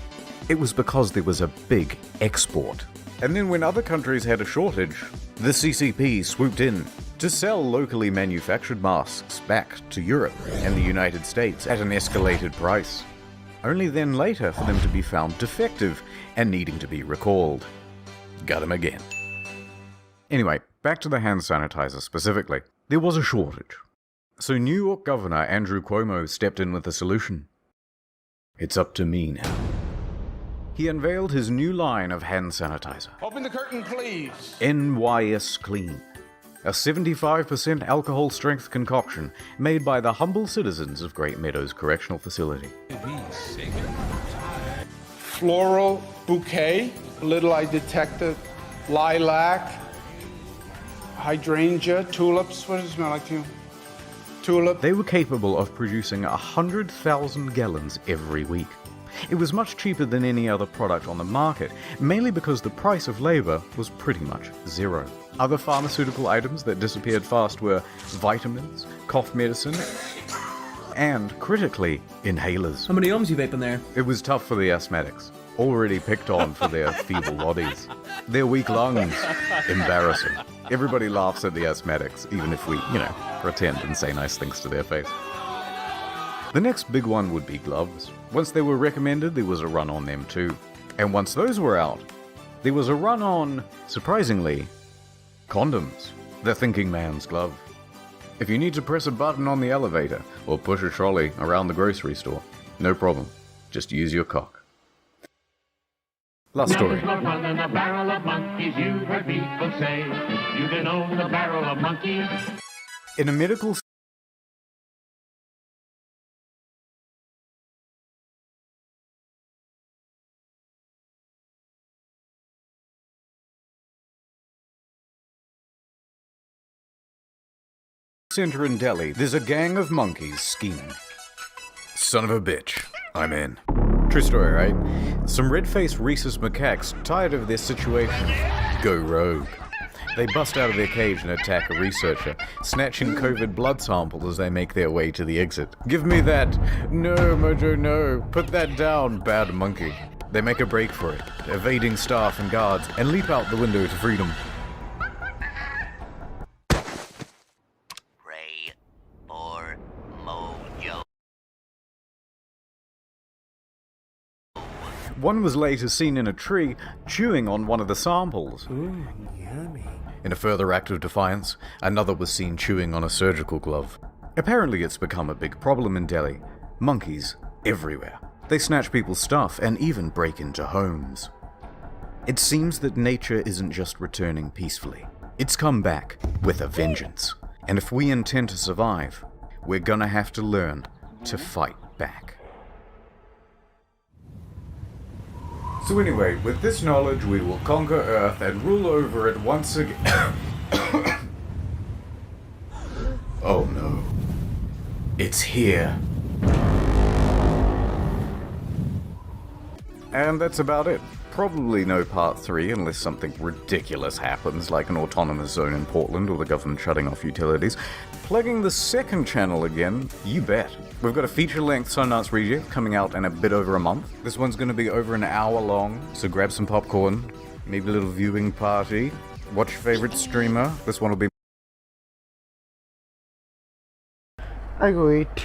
It was because there was a big export. And then when other countries had a shortage, the CCP swooped in to sell locally manufactured masks back to Europe and the United States at an escalated price. Only then later for them to be found defective and needing to be recalled. Got 'em again. Anyway, back to the hand sanitizer specifically. There was a shortage. So New York Governor Andrew Cuomo stepped in with a solution. It's up to me now. He unveiled his new line of hand sanitizer. Open the curtain, please. NYS Clean. A 75% alcohol strength concoction made by the humble citizens of Great Meadows Correctional Facility. Floral bouquet. Little I detected lilac, hydrangea, tulips. What does it smell like to you? Tulip. They were capable of producing 100,000 gallons every week. It was much cheaper than any other product on the market, mainly because the price of labor was pretty much zero. Other pharmaceutical items that disappeared fast were vitamins, cough medicine, and, critically, inhalers. How many ohms you vaping there? It was tough for the asthmatics, already picked on for their feeble bodies. Their weak lungs, embarrassing. Everybody laughs at the asthmatics, even if we, pretend and say nice things to their face. The next big one would be gloves. Once they were recommended, there was a run on them too. And once those were out, there was a run on, surprisingly, condoms. The thinking man's glove. If you need to press a button on the elevator or push a trolley around the grocery store, no problem. Just use your cock. Last story. There's more fun than a barrel of monkeys, you've heard people say. You can own a barrel of monkeys. In a medical center in Delhi, there's a gang of monkeys scheming. Son of a bitch. I'm in. True story, right? Some red-faced rhesus macaques, tired of their situation, go rogue. They bust out of their cage and attack a researcher, snatching COVID blood sample as they make their way to the exit. Give me that. No, Mojo, no. Put that down, bad monkey. They make a break for it, evading staff and guards, and leap out the window to freedom. Pray for Mojo. One was later seen in a tree, chewing on one of the samples. Yummy. In a further act of defiance, another was seen chewing on a surgical glove. Apparently it's become a big problem in Delhi. Monkeys everywhere. They snatch people's stuff and even break into homes. It seems that nature isn't just returning peacefully. It's come back with a vengeance. And if we intend to survive, we're gonna have to learn to fight back. So anyway, with this knowledge, we will conquer Earth and rule over it once again. Oh no. It's here. And that's about it. Probably no part 3 unless something ridiculous happens, like an autonomous zone in Portland or the government shutting off utilities. Plugging the second channel again, you bet. We've got a feature-length Sundance Reject coming out in a bit over a month. This one's going to be over an hour long, so grab some popcorn, maybe a little viewing party, watch your favorite streamer. This one will be... I go eat.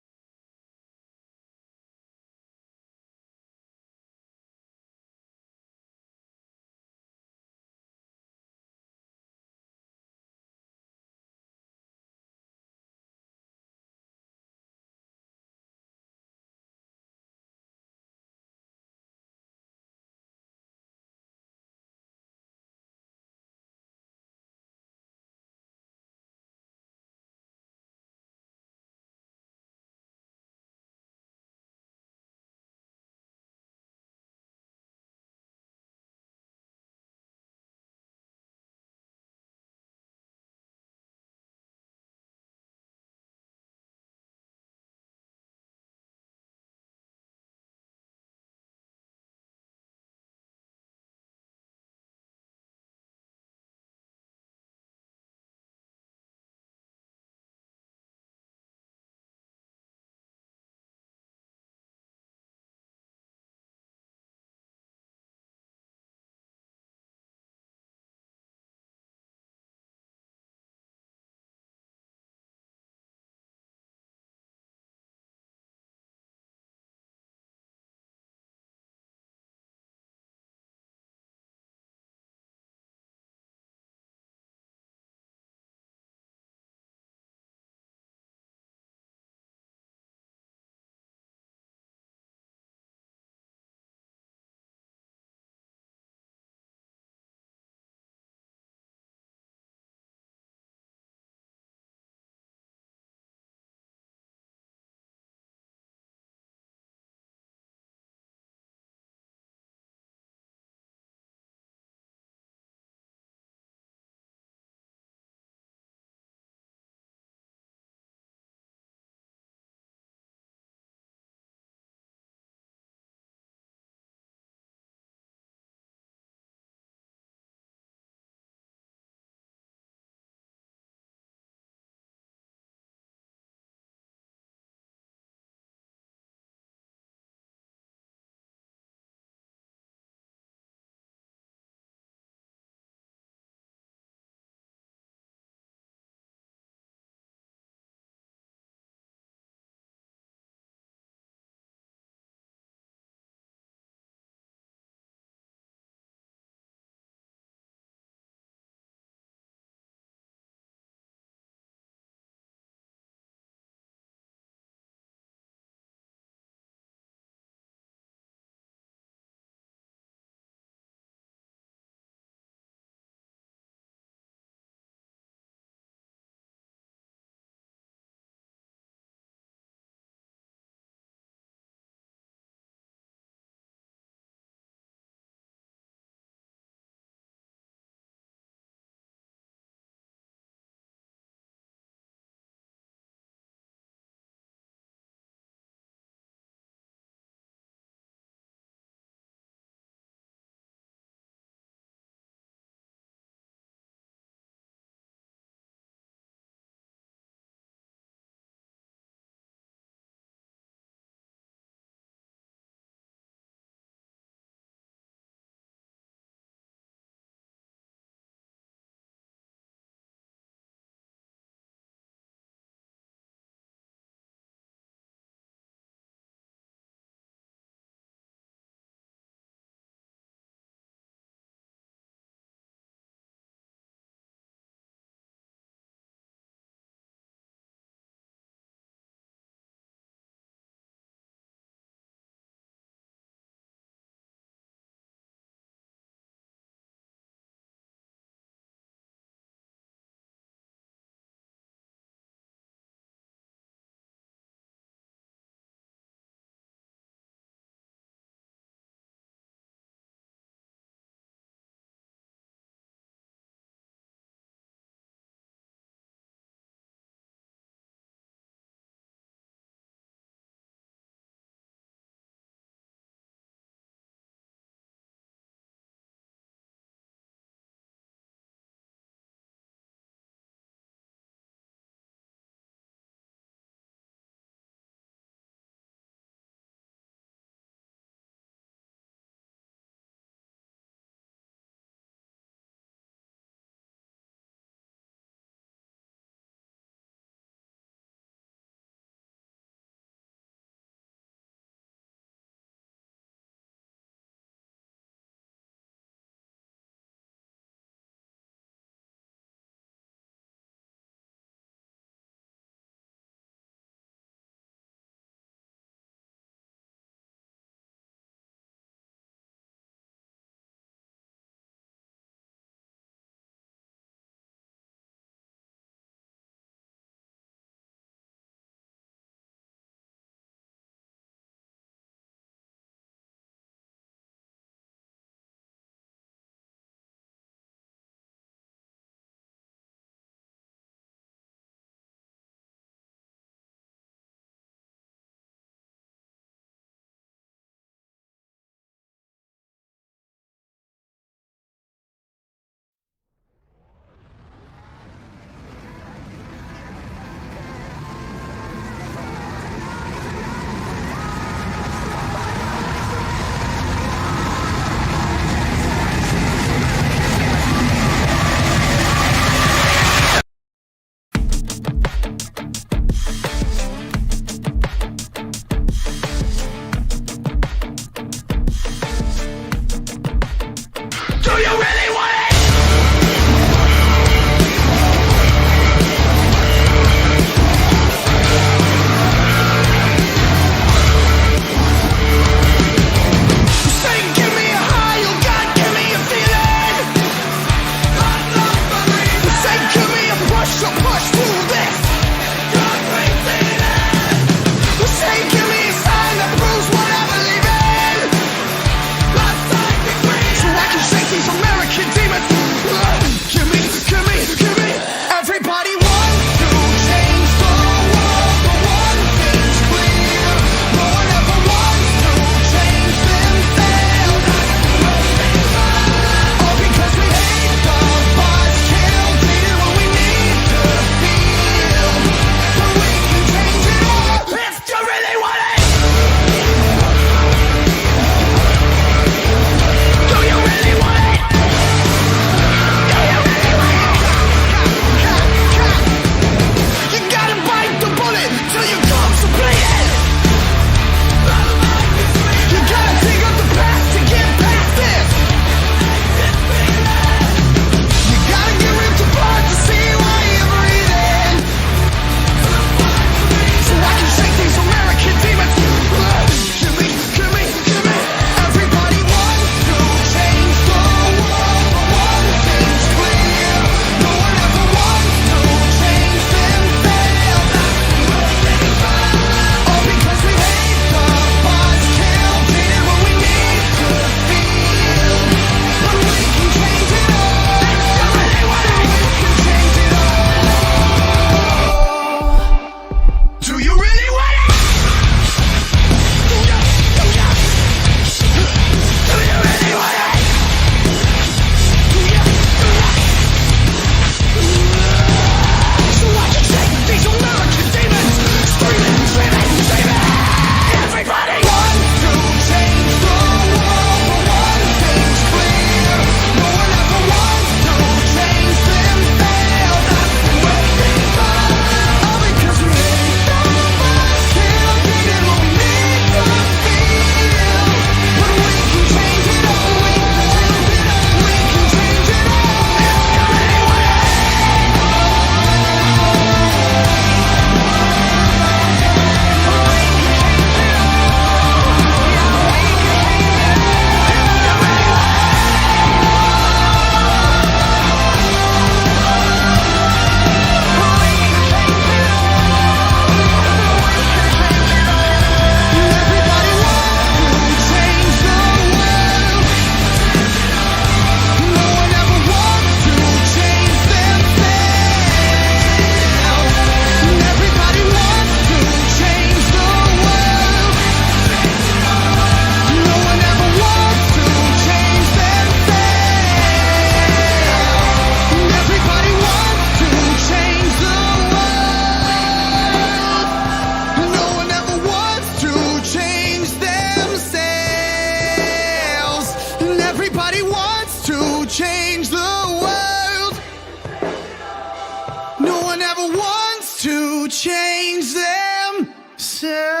change themselves.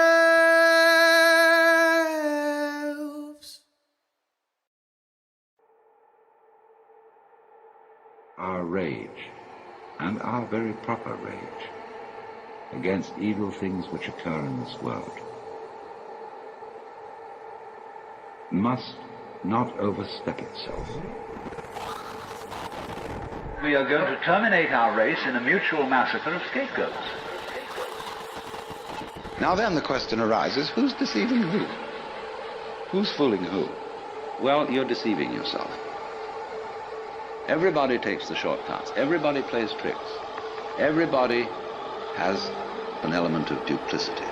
Our rage, and our very proper rage, against evil things which occur in this world, must not overstep itself. We are going to terminate our race in a mutual massacre of scapegoats. Now then the question arises, who's deceiving who? Who's fooling who? Well, you're deceiving yourself. Everybody takes the shortcuts. Everybody plays tricks. Everybody has an element of duplicity.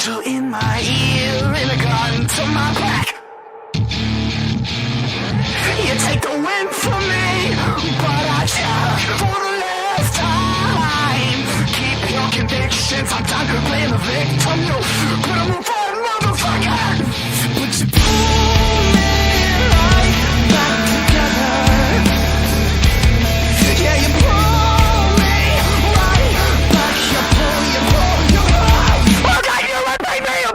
angel in my ear and a gun to my back. You take the wind from me, but I try for the last time. Keep your convictions, I'm done playing the victim. No, put 'em on fire, motherfucker. But you pull me right back together. Yeah, you pull me right back. You pull. Oh God, you would make me a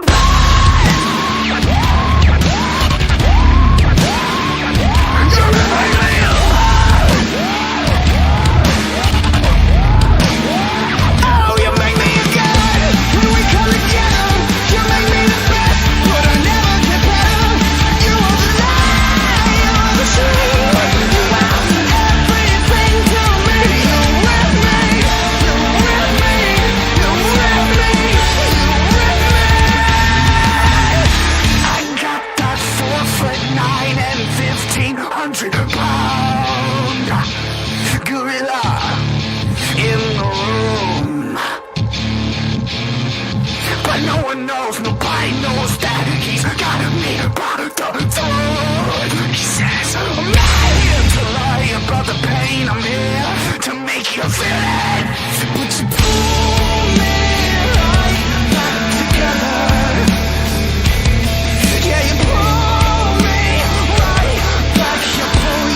gorilla in the room. But no one knows, nobody knows that he's got me by the throat. He says, I'm not here to lie about the pain, I'm here to make you feel it. But you pull me right back together. Yeah, you pull me right back. You pull.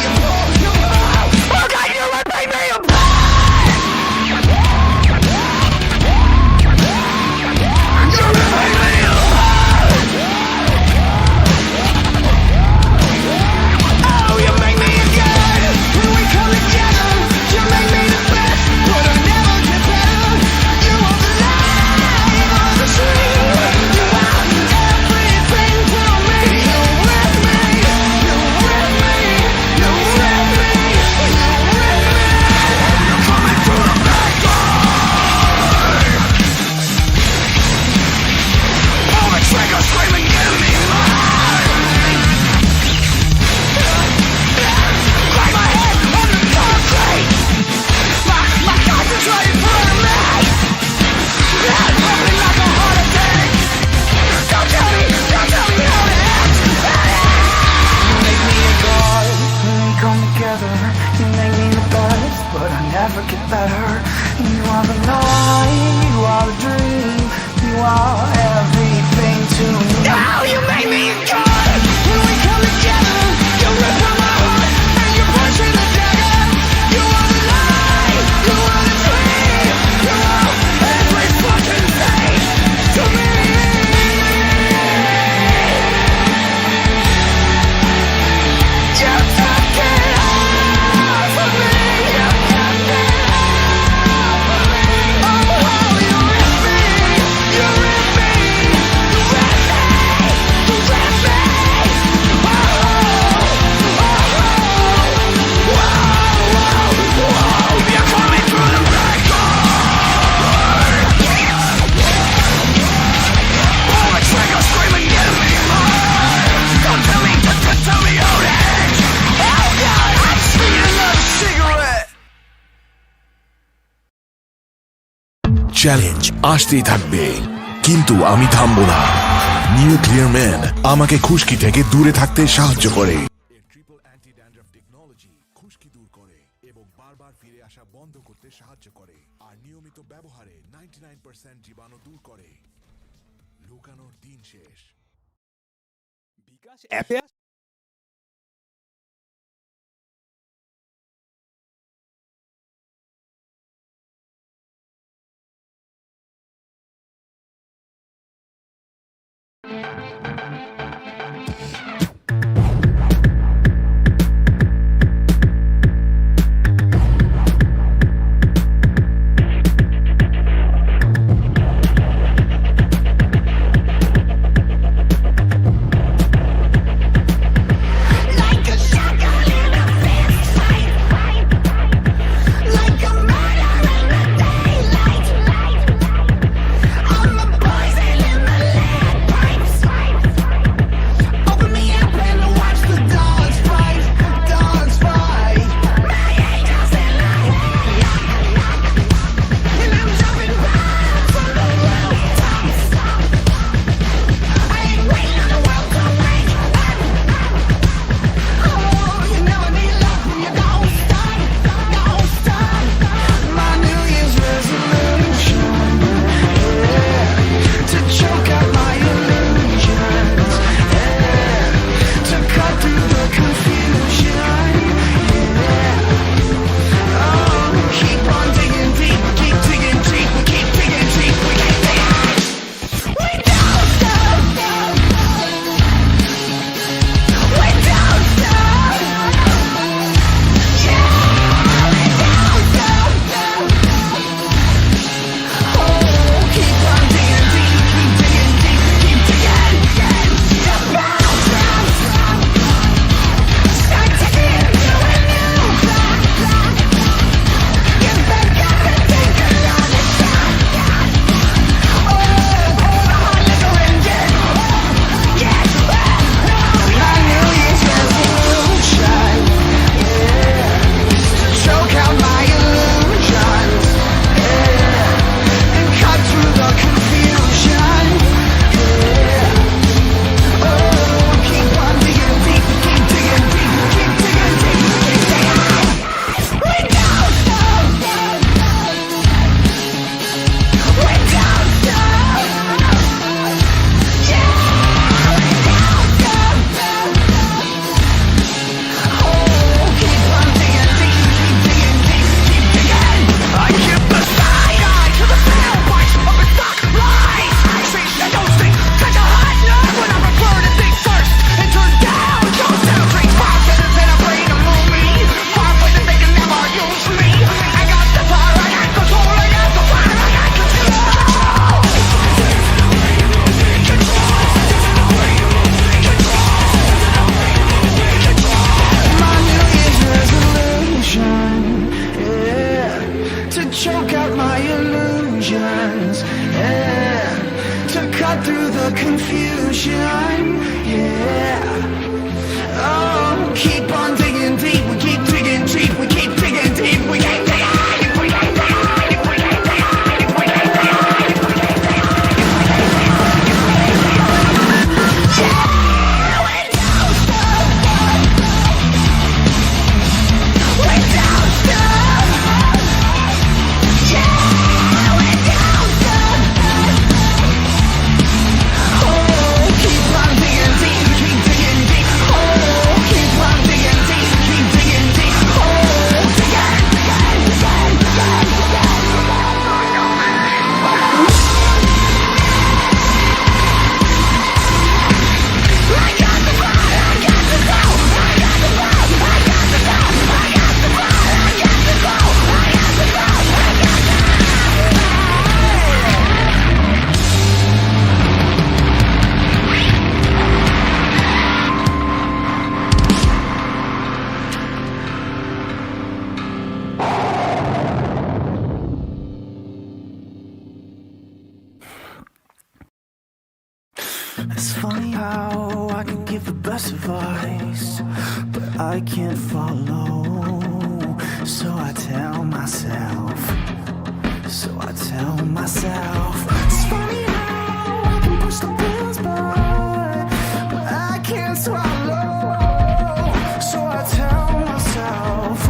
Oh God, you would make me a challenge আসতেই থাকবে, কিন্তু আমি থামবো না। Nuclear man আমাকে খুশকি থেকে দূরে থাকতে সাহায্য করে। ট্রিপল অ্যান্টি ড্যান্ড্রাফ টেকনোলজি খুশকি দূর করে এবং বারবার ফিরে আসা বন্ধ করতে সাহায্য করে, আর নিয়মিত ব্যবহারে 99% জীবাণু দূর করে। লুকানোর দিন শেষ। বিকাশ অ্যাপে solutions, yeah, to cut through the confusion, yeah. Oh, keep on digging deep, we keep digging deep, we keep digging deep, we keep digging deep, we keep digging deep, we keep digging deep, we keep digging It's funny how I can give the best advice, but I can't follow. So I tell myself, it's funny how I can push the buttons, but I can't swallow. So I tell myself,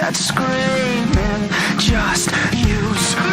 that's screaming, just use me.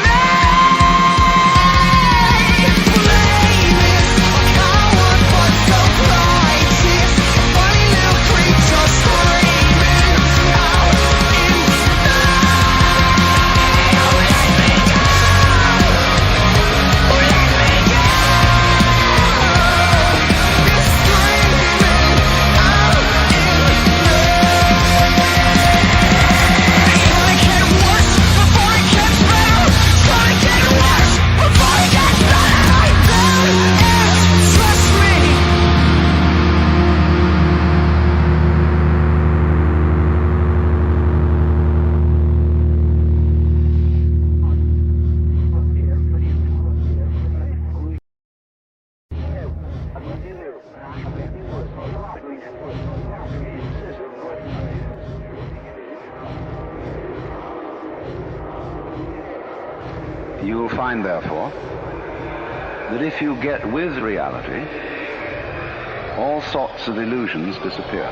You'll find, therefore, that if you get with reality, all sorts of illusions disappear.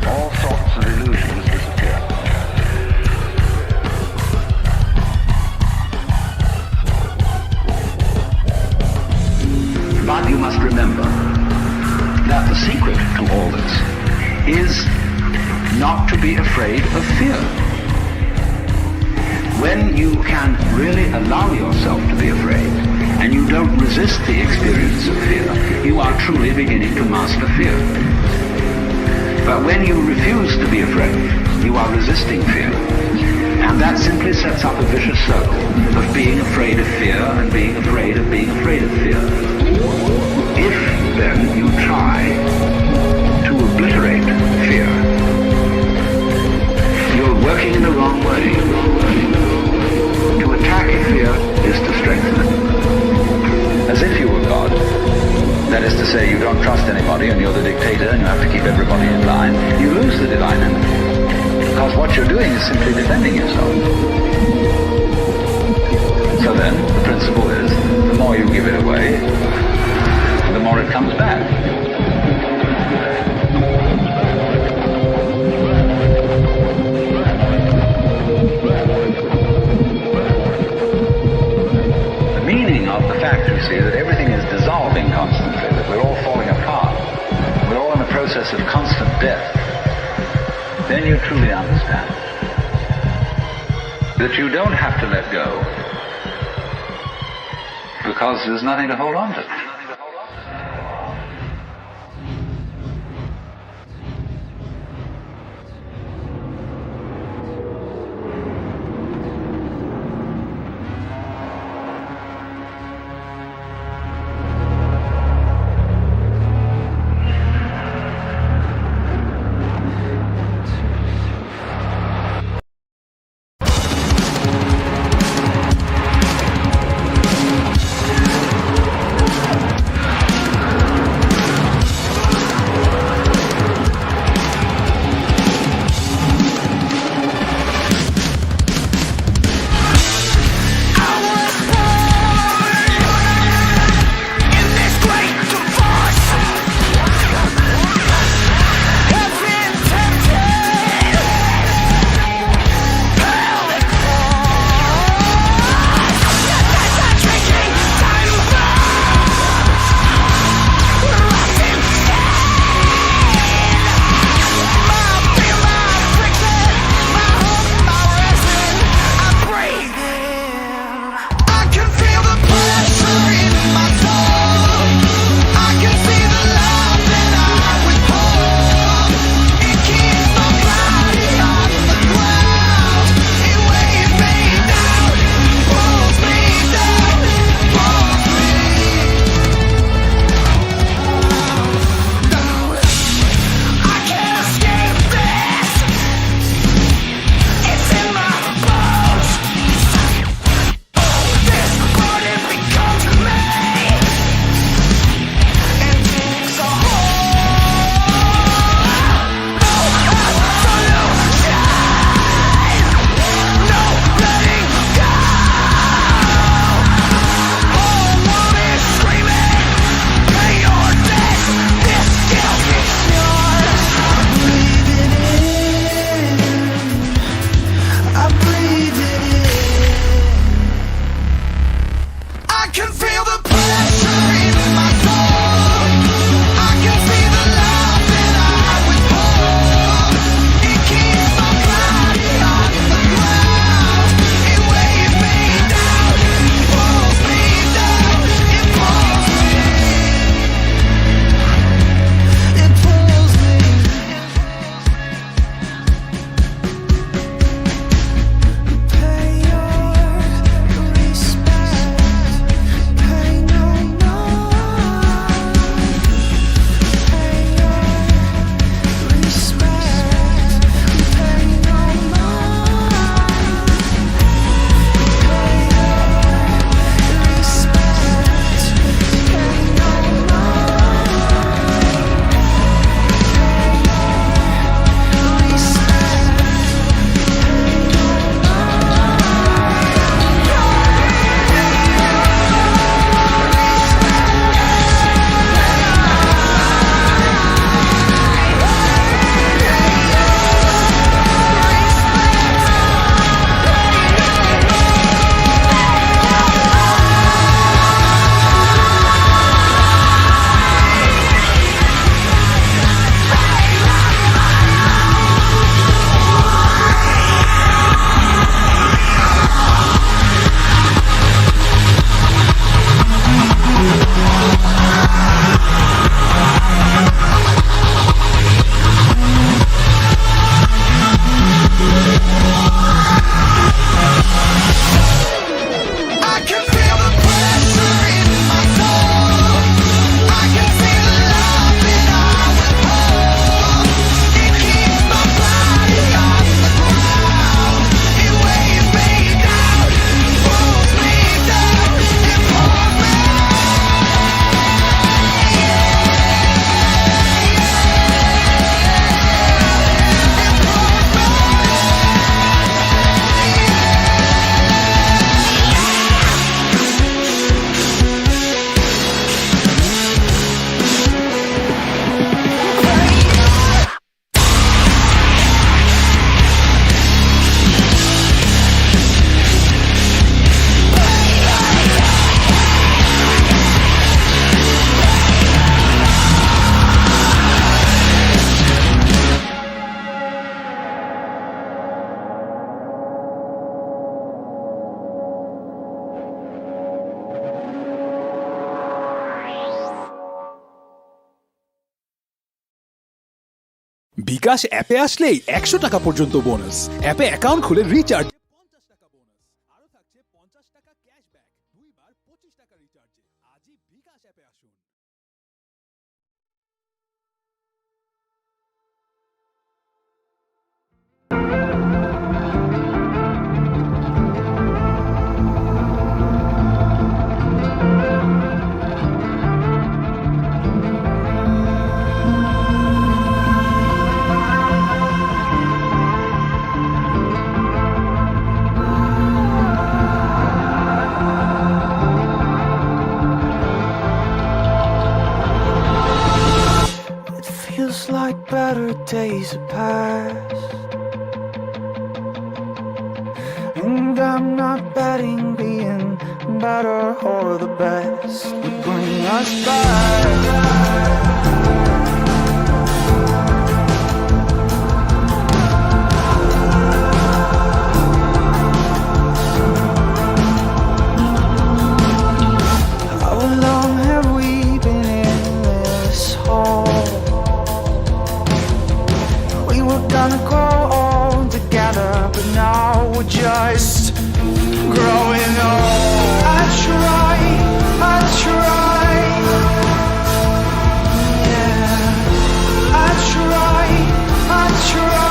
All sorts of illusions disappear. But you must remember that the secret to all this is not to be afraid of fear. When you can really allow yourself to be afraid, and you don't resist the experience of fear, you are truly beginning to master fear. But when you refuse to be afraid, you are resisting fear. And that simply sets up a vicious circle of being afraid of fear and being afraid of being afraid of fear. If, then, you try to obliterate fear, you're working in the wrong way. To attack fear is to strengthen it. As if you were God. That is to say, you don't trust anybody and you're the dictator and you have to keep everybody in line. You lose the divine enemy. Because what you're doing is simply defending yourself. So then, the principle is, the more you give it away, the more it comes back. The meaning of the fact, you see, that everything is dissolving constantly, that we're all falling apart, we're all in the process of constant death, then you truly understand that you don't have to let go because there's nothing to hold on to. বিকাশ অ্যাপে আসলেই 100 টাকা পর্যন্ত bonus. অ্যাপে account খুলে recharge 50 টাকা bonus, আরো থাকছে 50 টাকা ক্যাশব্যাক, দুইবার 25 টাকা রিচার্জে। আজই বিকাশ অ্যাপে আসুন। Feels like better days have passed, and I'm not betting being better or the best would bring us back. How long have we been in this hole? We were gonna grow old together, but now we're just growing old. I try, yeah. I try.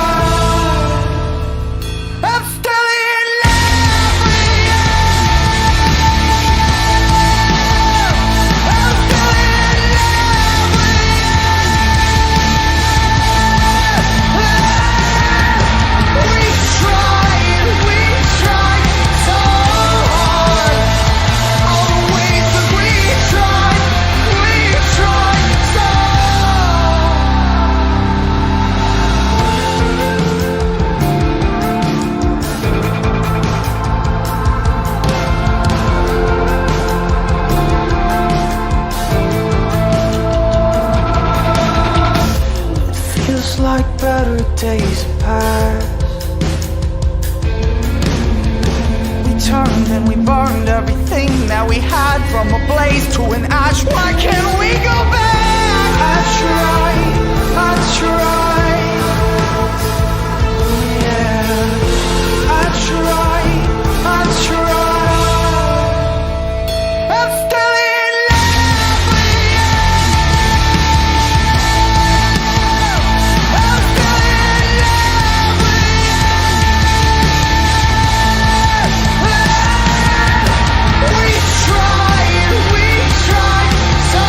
I'm still in love with you. I'm still in love with you. We tried so hard. All the ways that we tried so. It feels like better days have passed. We turned and we burned everything that we had, from a blaze to an ash. Why can't we go back? I try, yeah. I try. I'm still in love with you. I'm still in love with you. We tried so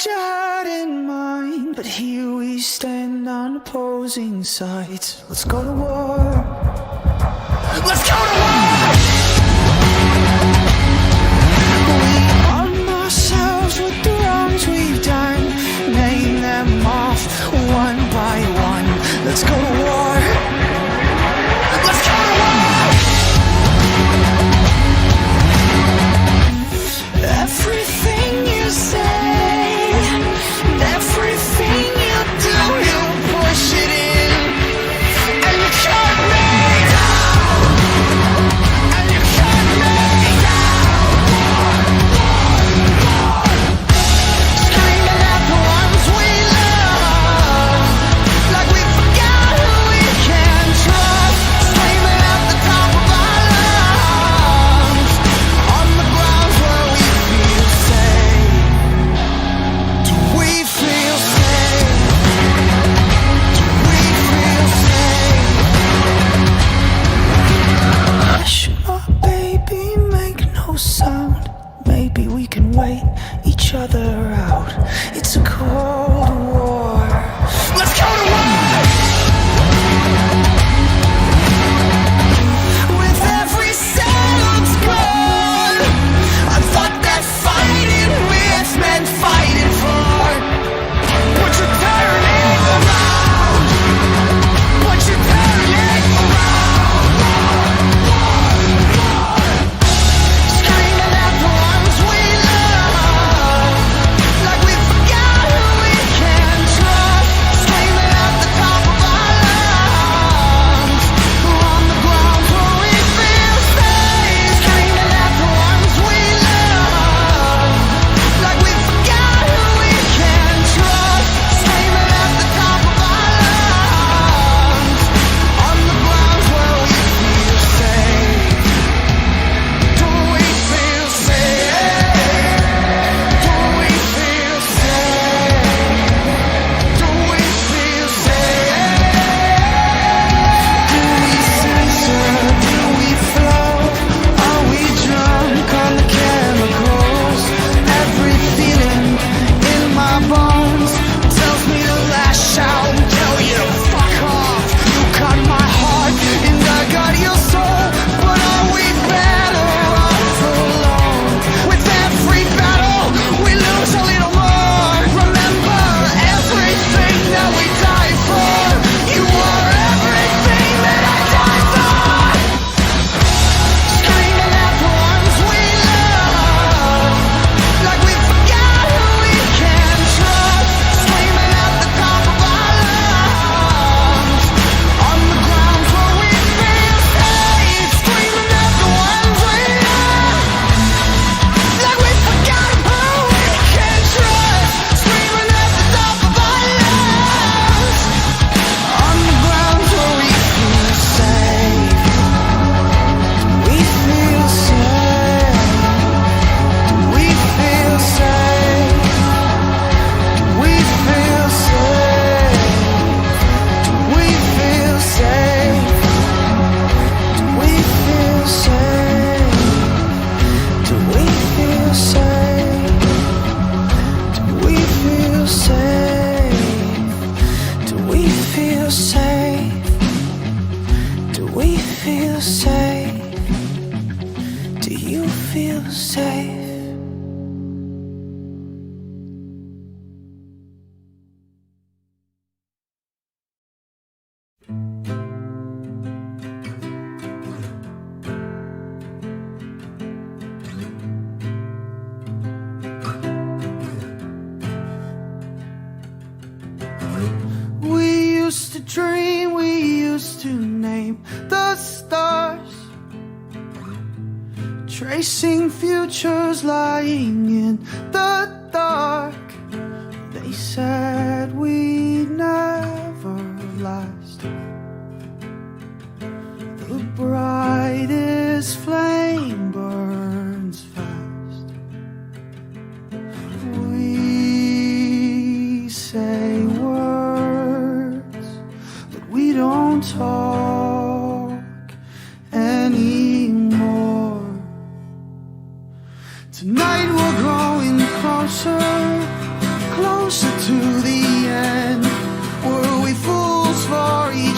what you had in mind, but here we stand on opposing sides. Let's go to war. Let's go to war! We arm ourselves with the wrongs we've done, name them off one by one. Let's go to war. Let's go to war! Everything you say, everything you do, you push it in, and you cut me down, and you cut me down. Screaming at the ones we love, like we forgot who we can trust. Screaming at the top of our lungs, on the grounds where we feel safe. Do we feel safe? Do we feel safe? Hush, my baby, make no sound. Maybe we can wait each other out. It's a cold war. Let's go to war! With every sound gone, I thought that fighting with meant fighting for. But you're turning around. But you're turning around. Screaming at the ones we love, like we forgot who we can trust. Screaming at the top of our lungs, on the ground where we feel safe. Screaming at the ones we love, like we forgot who we can trust. Screaming at the top of our lungs, on the grounds where we feel safe. Do we feel safe? Do we feel safe? Do we feel safe? Do we censor? Do we flow? Are we drunk on the chemicals? Every feeling in my bones tells me to lash out and tell you to fuck off. You cut my heart and I got your soul, but are we better off alone? With every battle we lose a little more. Remember everything that we died for. You are everything that I died for. Screaming at the ones we love, like we forgot who we can trust. Screaming at the top of our lungs, on the grounds where we feel safe. Screaming at the ones we love, like we forgot who we can trust. Screaming at the top of our lungs, on the grounds where we feel safe. We feel safe. We feel safe. We feel safe. We feel safe. We feel safe. Do we feel safe? Do we feel safe? Do we feel safe? Do we feel safe? Do you feel safe? We used to dream, we used to name the stars, tracing futures lying in the dark. They said we'd never last. The brightest flame burns fast. We say words, but we don't talk anymore. Tonight we're growing closer,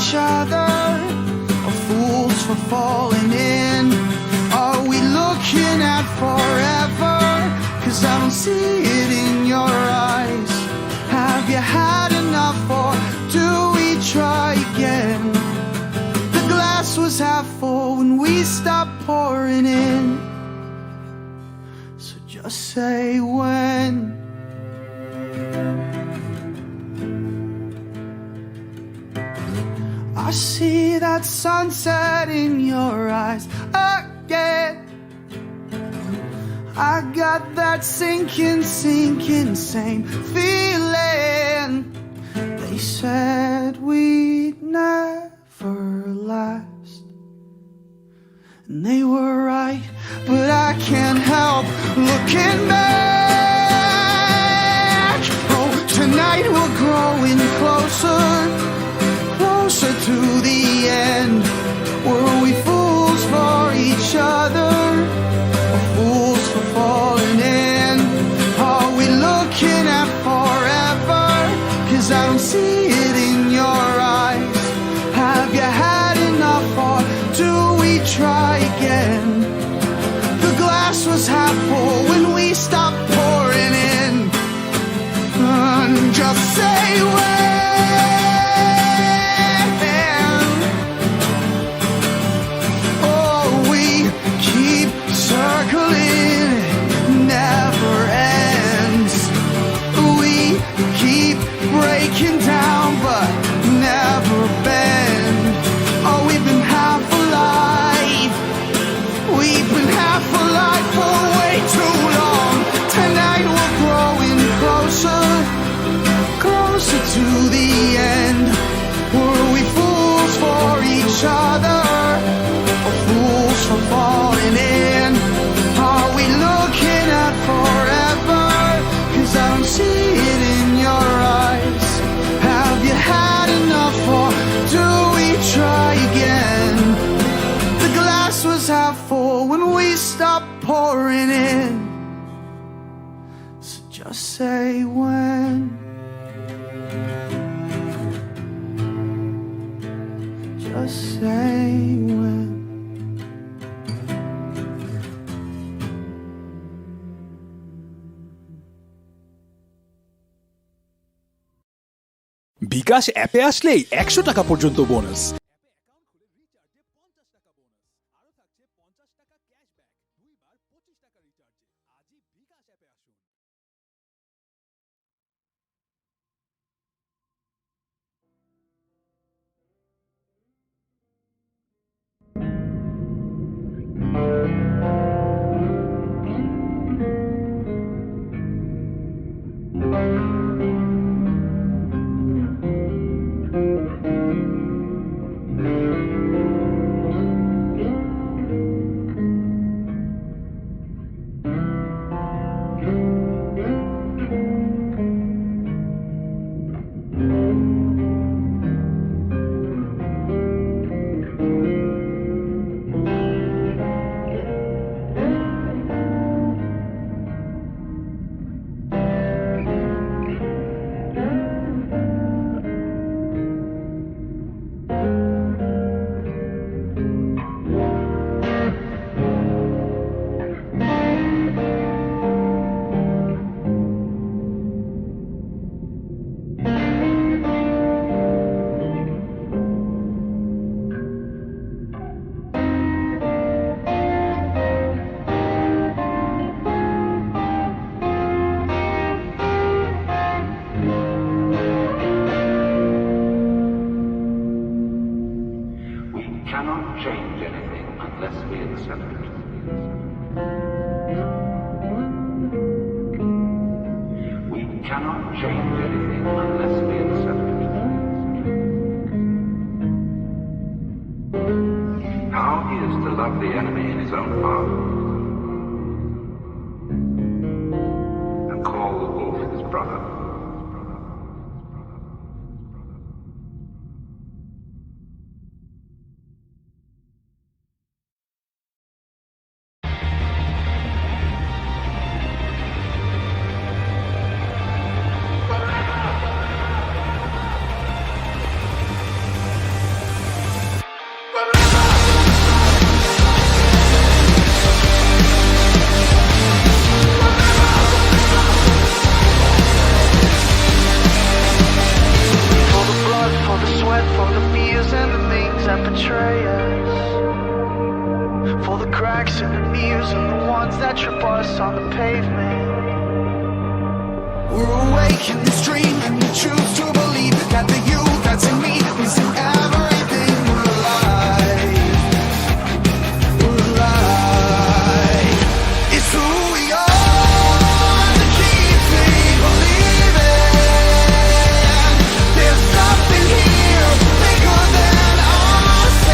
each other, or fools for falling in? Are we looking at forever? 'Cause I don't see it in your eyes. Have you had enough, or do we try again? The glass was half full when we stopped pouring in. So just say when. I see that sunset in your eyes again. I got that sinking, same feeling. They said we'd never last, and they were right, but I can't help looking back. Oh, tonight we're growing closer to the end. Were we fools for each other, or fools for falling in? Are we looking at forever? 'Cause I don't see it in your eyes. Have you had enough, or do we try again? The glass was half full when we stopped pouring in. Just say when. Circling never ends. We keep breaking down but never bend. Oh, we've been half alive. We've been half alive for way too long. Tonight we're growing closer to the end. Were we fools for each other, or fools for falling in? Are we looking at forever? 'Cause I don't see it in your eyes. Have you had enough, or do we try again? The glass was half full when we stopped pouring in. So just say when. Just say when. বিকাশ অ্যাপে আসলেই 100 টাকা পর্যন্ত bonus. change anything unless we accept it. We cannot change anything unless we accept it. How is to love the enemy in his own heart and call the wolf his brother. that betray us, for the cracks in the mirrors and the ones that trip us on the pavement. We're awake in this dream and we choose to believe that the you that's in me is in everything. We're alive. We're alive. It's who we are that keeps me believing. There's something here bigger than ourselves.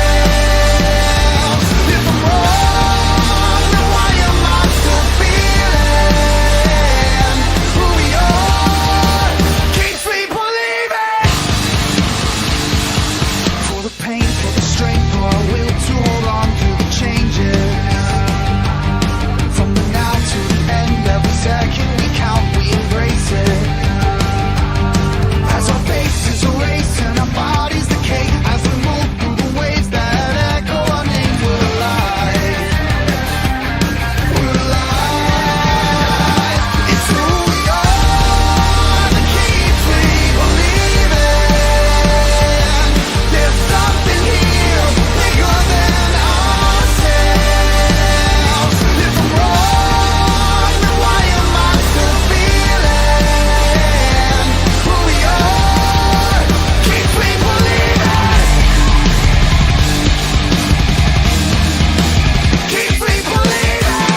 If I'm wrong, then why am I still feeling who we are? Keeps me believing. For the pain, for the strength, for our will to hold on through the changes. From the now to the end, every second we count, we embrace it. As our faces erase and our bodies decay, as we move through the waves that echo our name, we're alive. We're alive. It's who we are that keeps me believing. There's something here bigger than ourselves. If I'm wrong, then why am I still feeling who we are? Keeps me believing. Keeps me believing.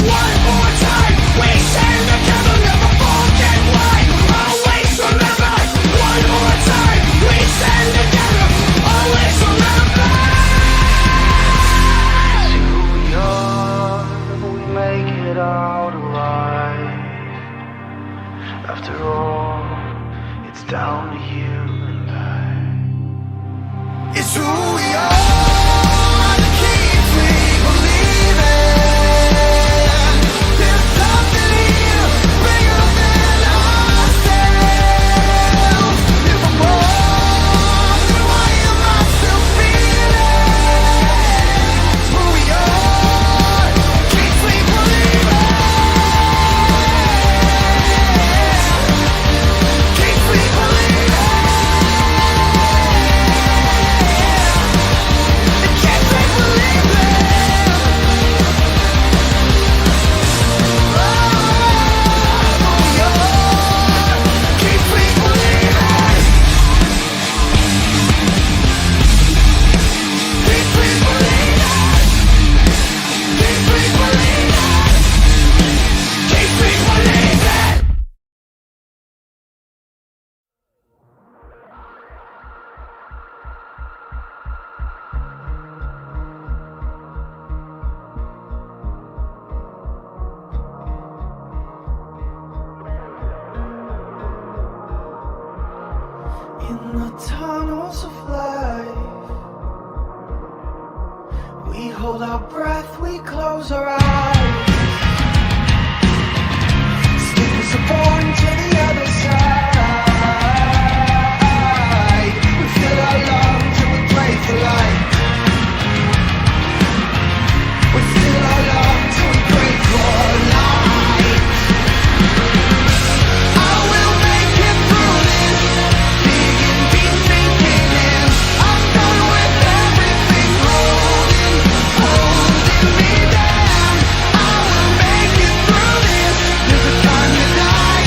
One more time, we stand together, never forget why. Always remember. One more time, we stand together, always remember. It's who we are, we make it out alive. After all, it's down to you and I. It's who we are that keeps me believing. There's something here bigger than ourselves. If I'm wrong, then why am I still feeling who we are? Keeps me believing. Keeps me believing. It keeps me believing. Who we are keeps me believing. Keeps me believing. Keeps me believing. Keeps me believing. In the tunnels of life, we hold our breath, we close our eyes. Sleep is born to the other side. We fill our lungs and we pray for life. We fill our lungs and we pray for life. I will make it through this. Big and deep thinking, and I'm done with everything holding me down. I will make it through this. There's a time to die.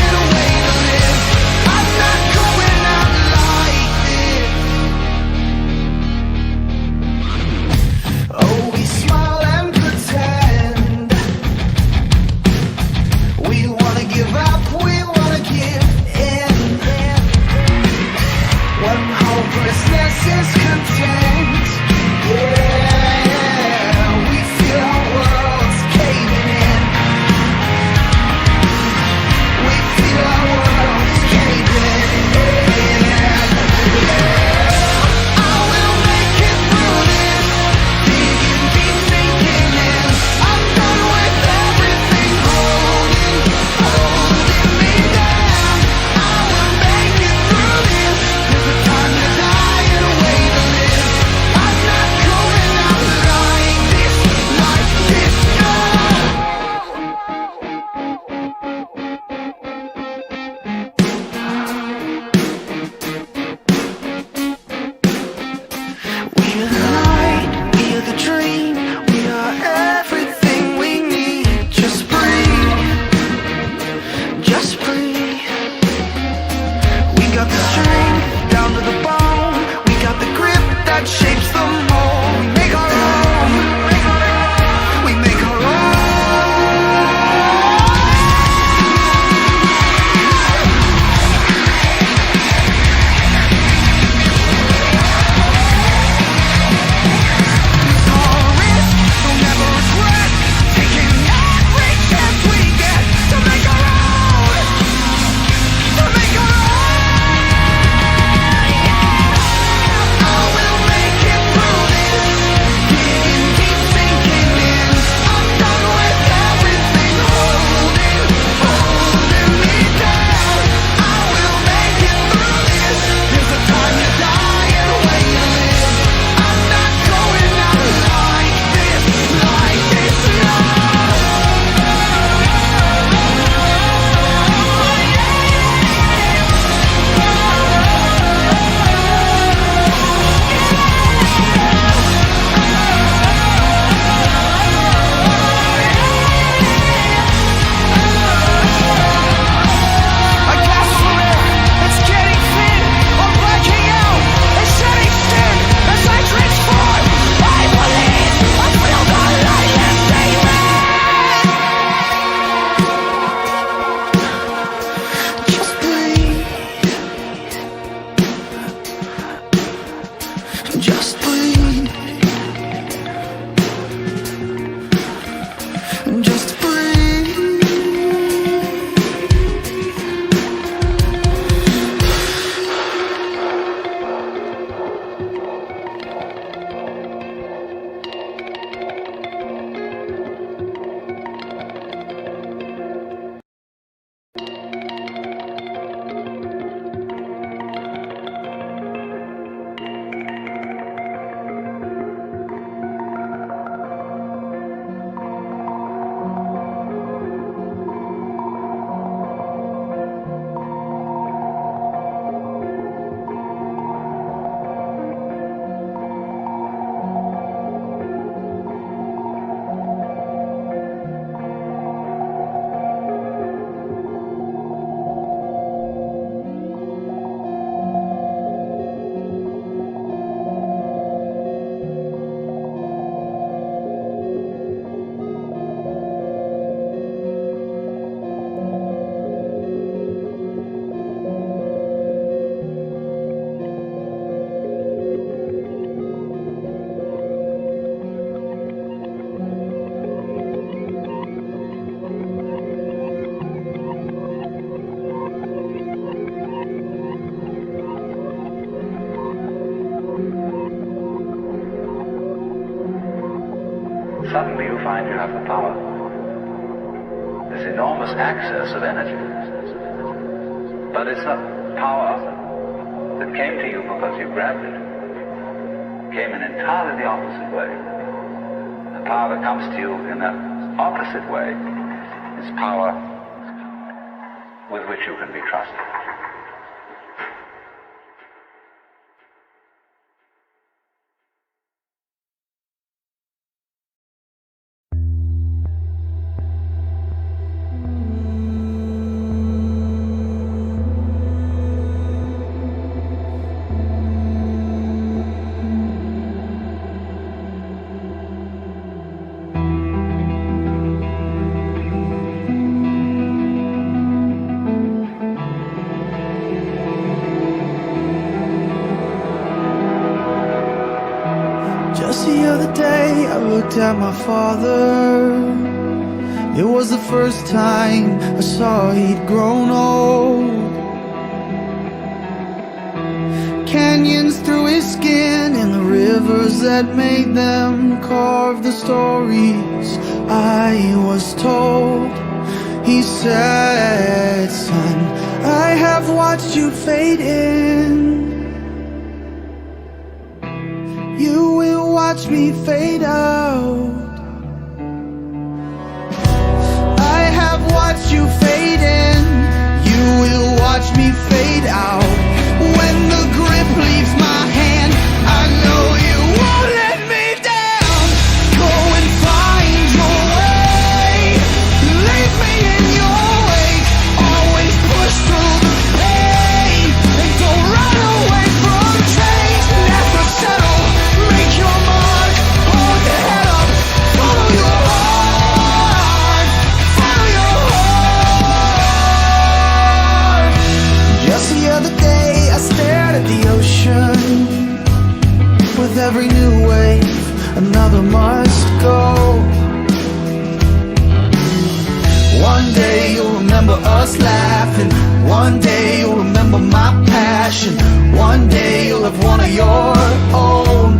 suddenly you find you have the power. This enormous access of energy. But it's not power that came to you because you grabbed it. It came in entirely the opposite way. The power that comes to you in that opposite way is power with which you can be trusted. Just the other day I looked at my father. It was the first time I saw he'd grown old. Canyons through his skin and the rivers that made them carve the stories I was told. He said, son, I have watched you fade in. You will watch me fade out. I have watched you fade in. You will watch me fade out. When the grip leaves my hand, I know you won't let me down. Go and find your way. Leave me in your wake. Always push through the pain. And don't run away from change. Never settle. Make your mark. Hold your head up. Follow your heart. Follow your heart. Just the other day I stared at the ocean. With every new wave, another must go. One day you'll remember us laughing. One day you'll remember my passion. One day you'll have one of your own.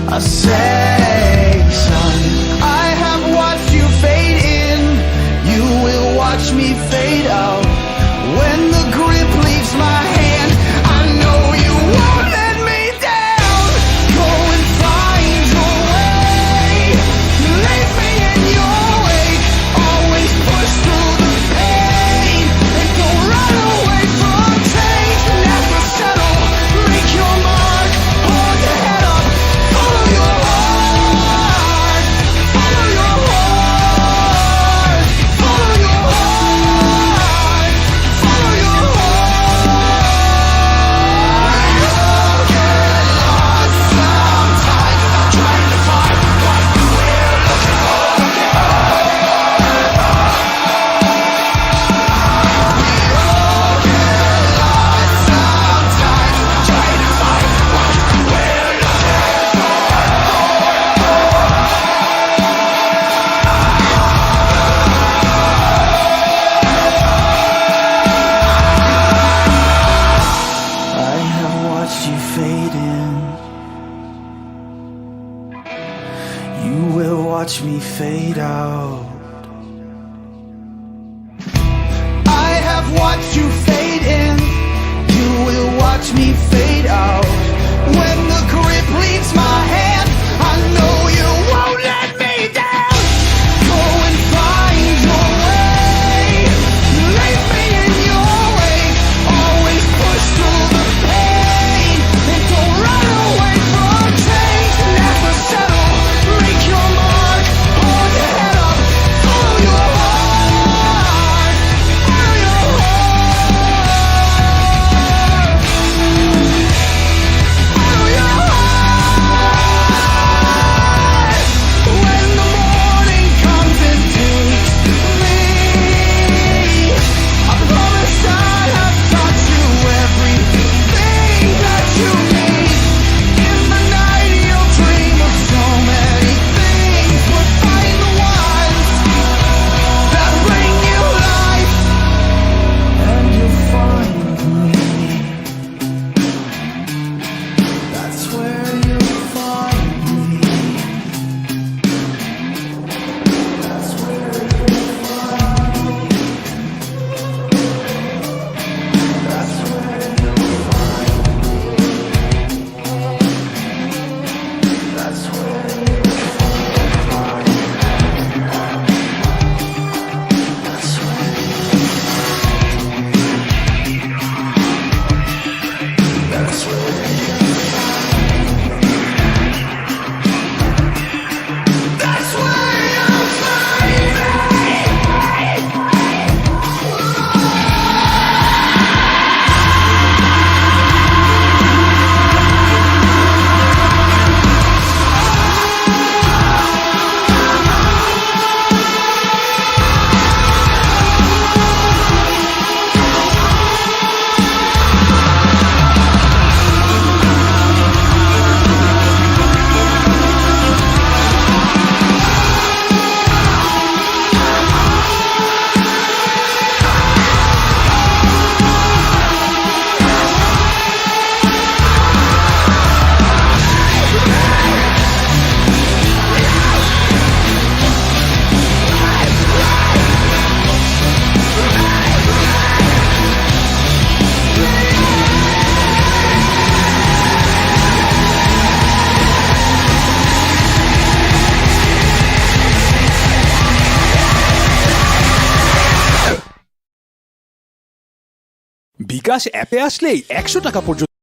I say, son, I have watched you fade in. You will watch me fade out. When the grip leaves my hand, I know you won't let me down. Go and find your way. Leave me in your wake. Always push through the pain. And don't run away from change. Never settle. Make your mark. Hold your head up. Follow your heart. Follow your heart. Follow your heart. Follow your heart. You'll get lost sometimes trying to find what we're looking for. I have watched you fade in. You will watch me fade out. I have watched you fade in. You will watch me fade out. When the grip leaves my hand, I know you won't let me down. Go and find your way. Leave me in your wake. Always push through the pain. And don't run away from change. Never settle. Make your mark. Hold your head up. বিকাশ অ্যাপে আসলেই 100 টাকা পর্যন্ত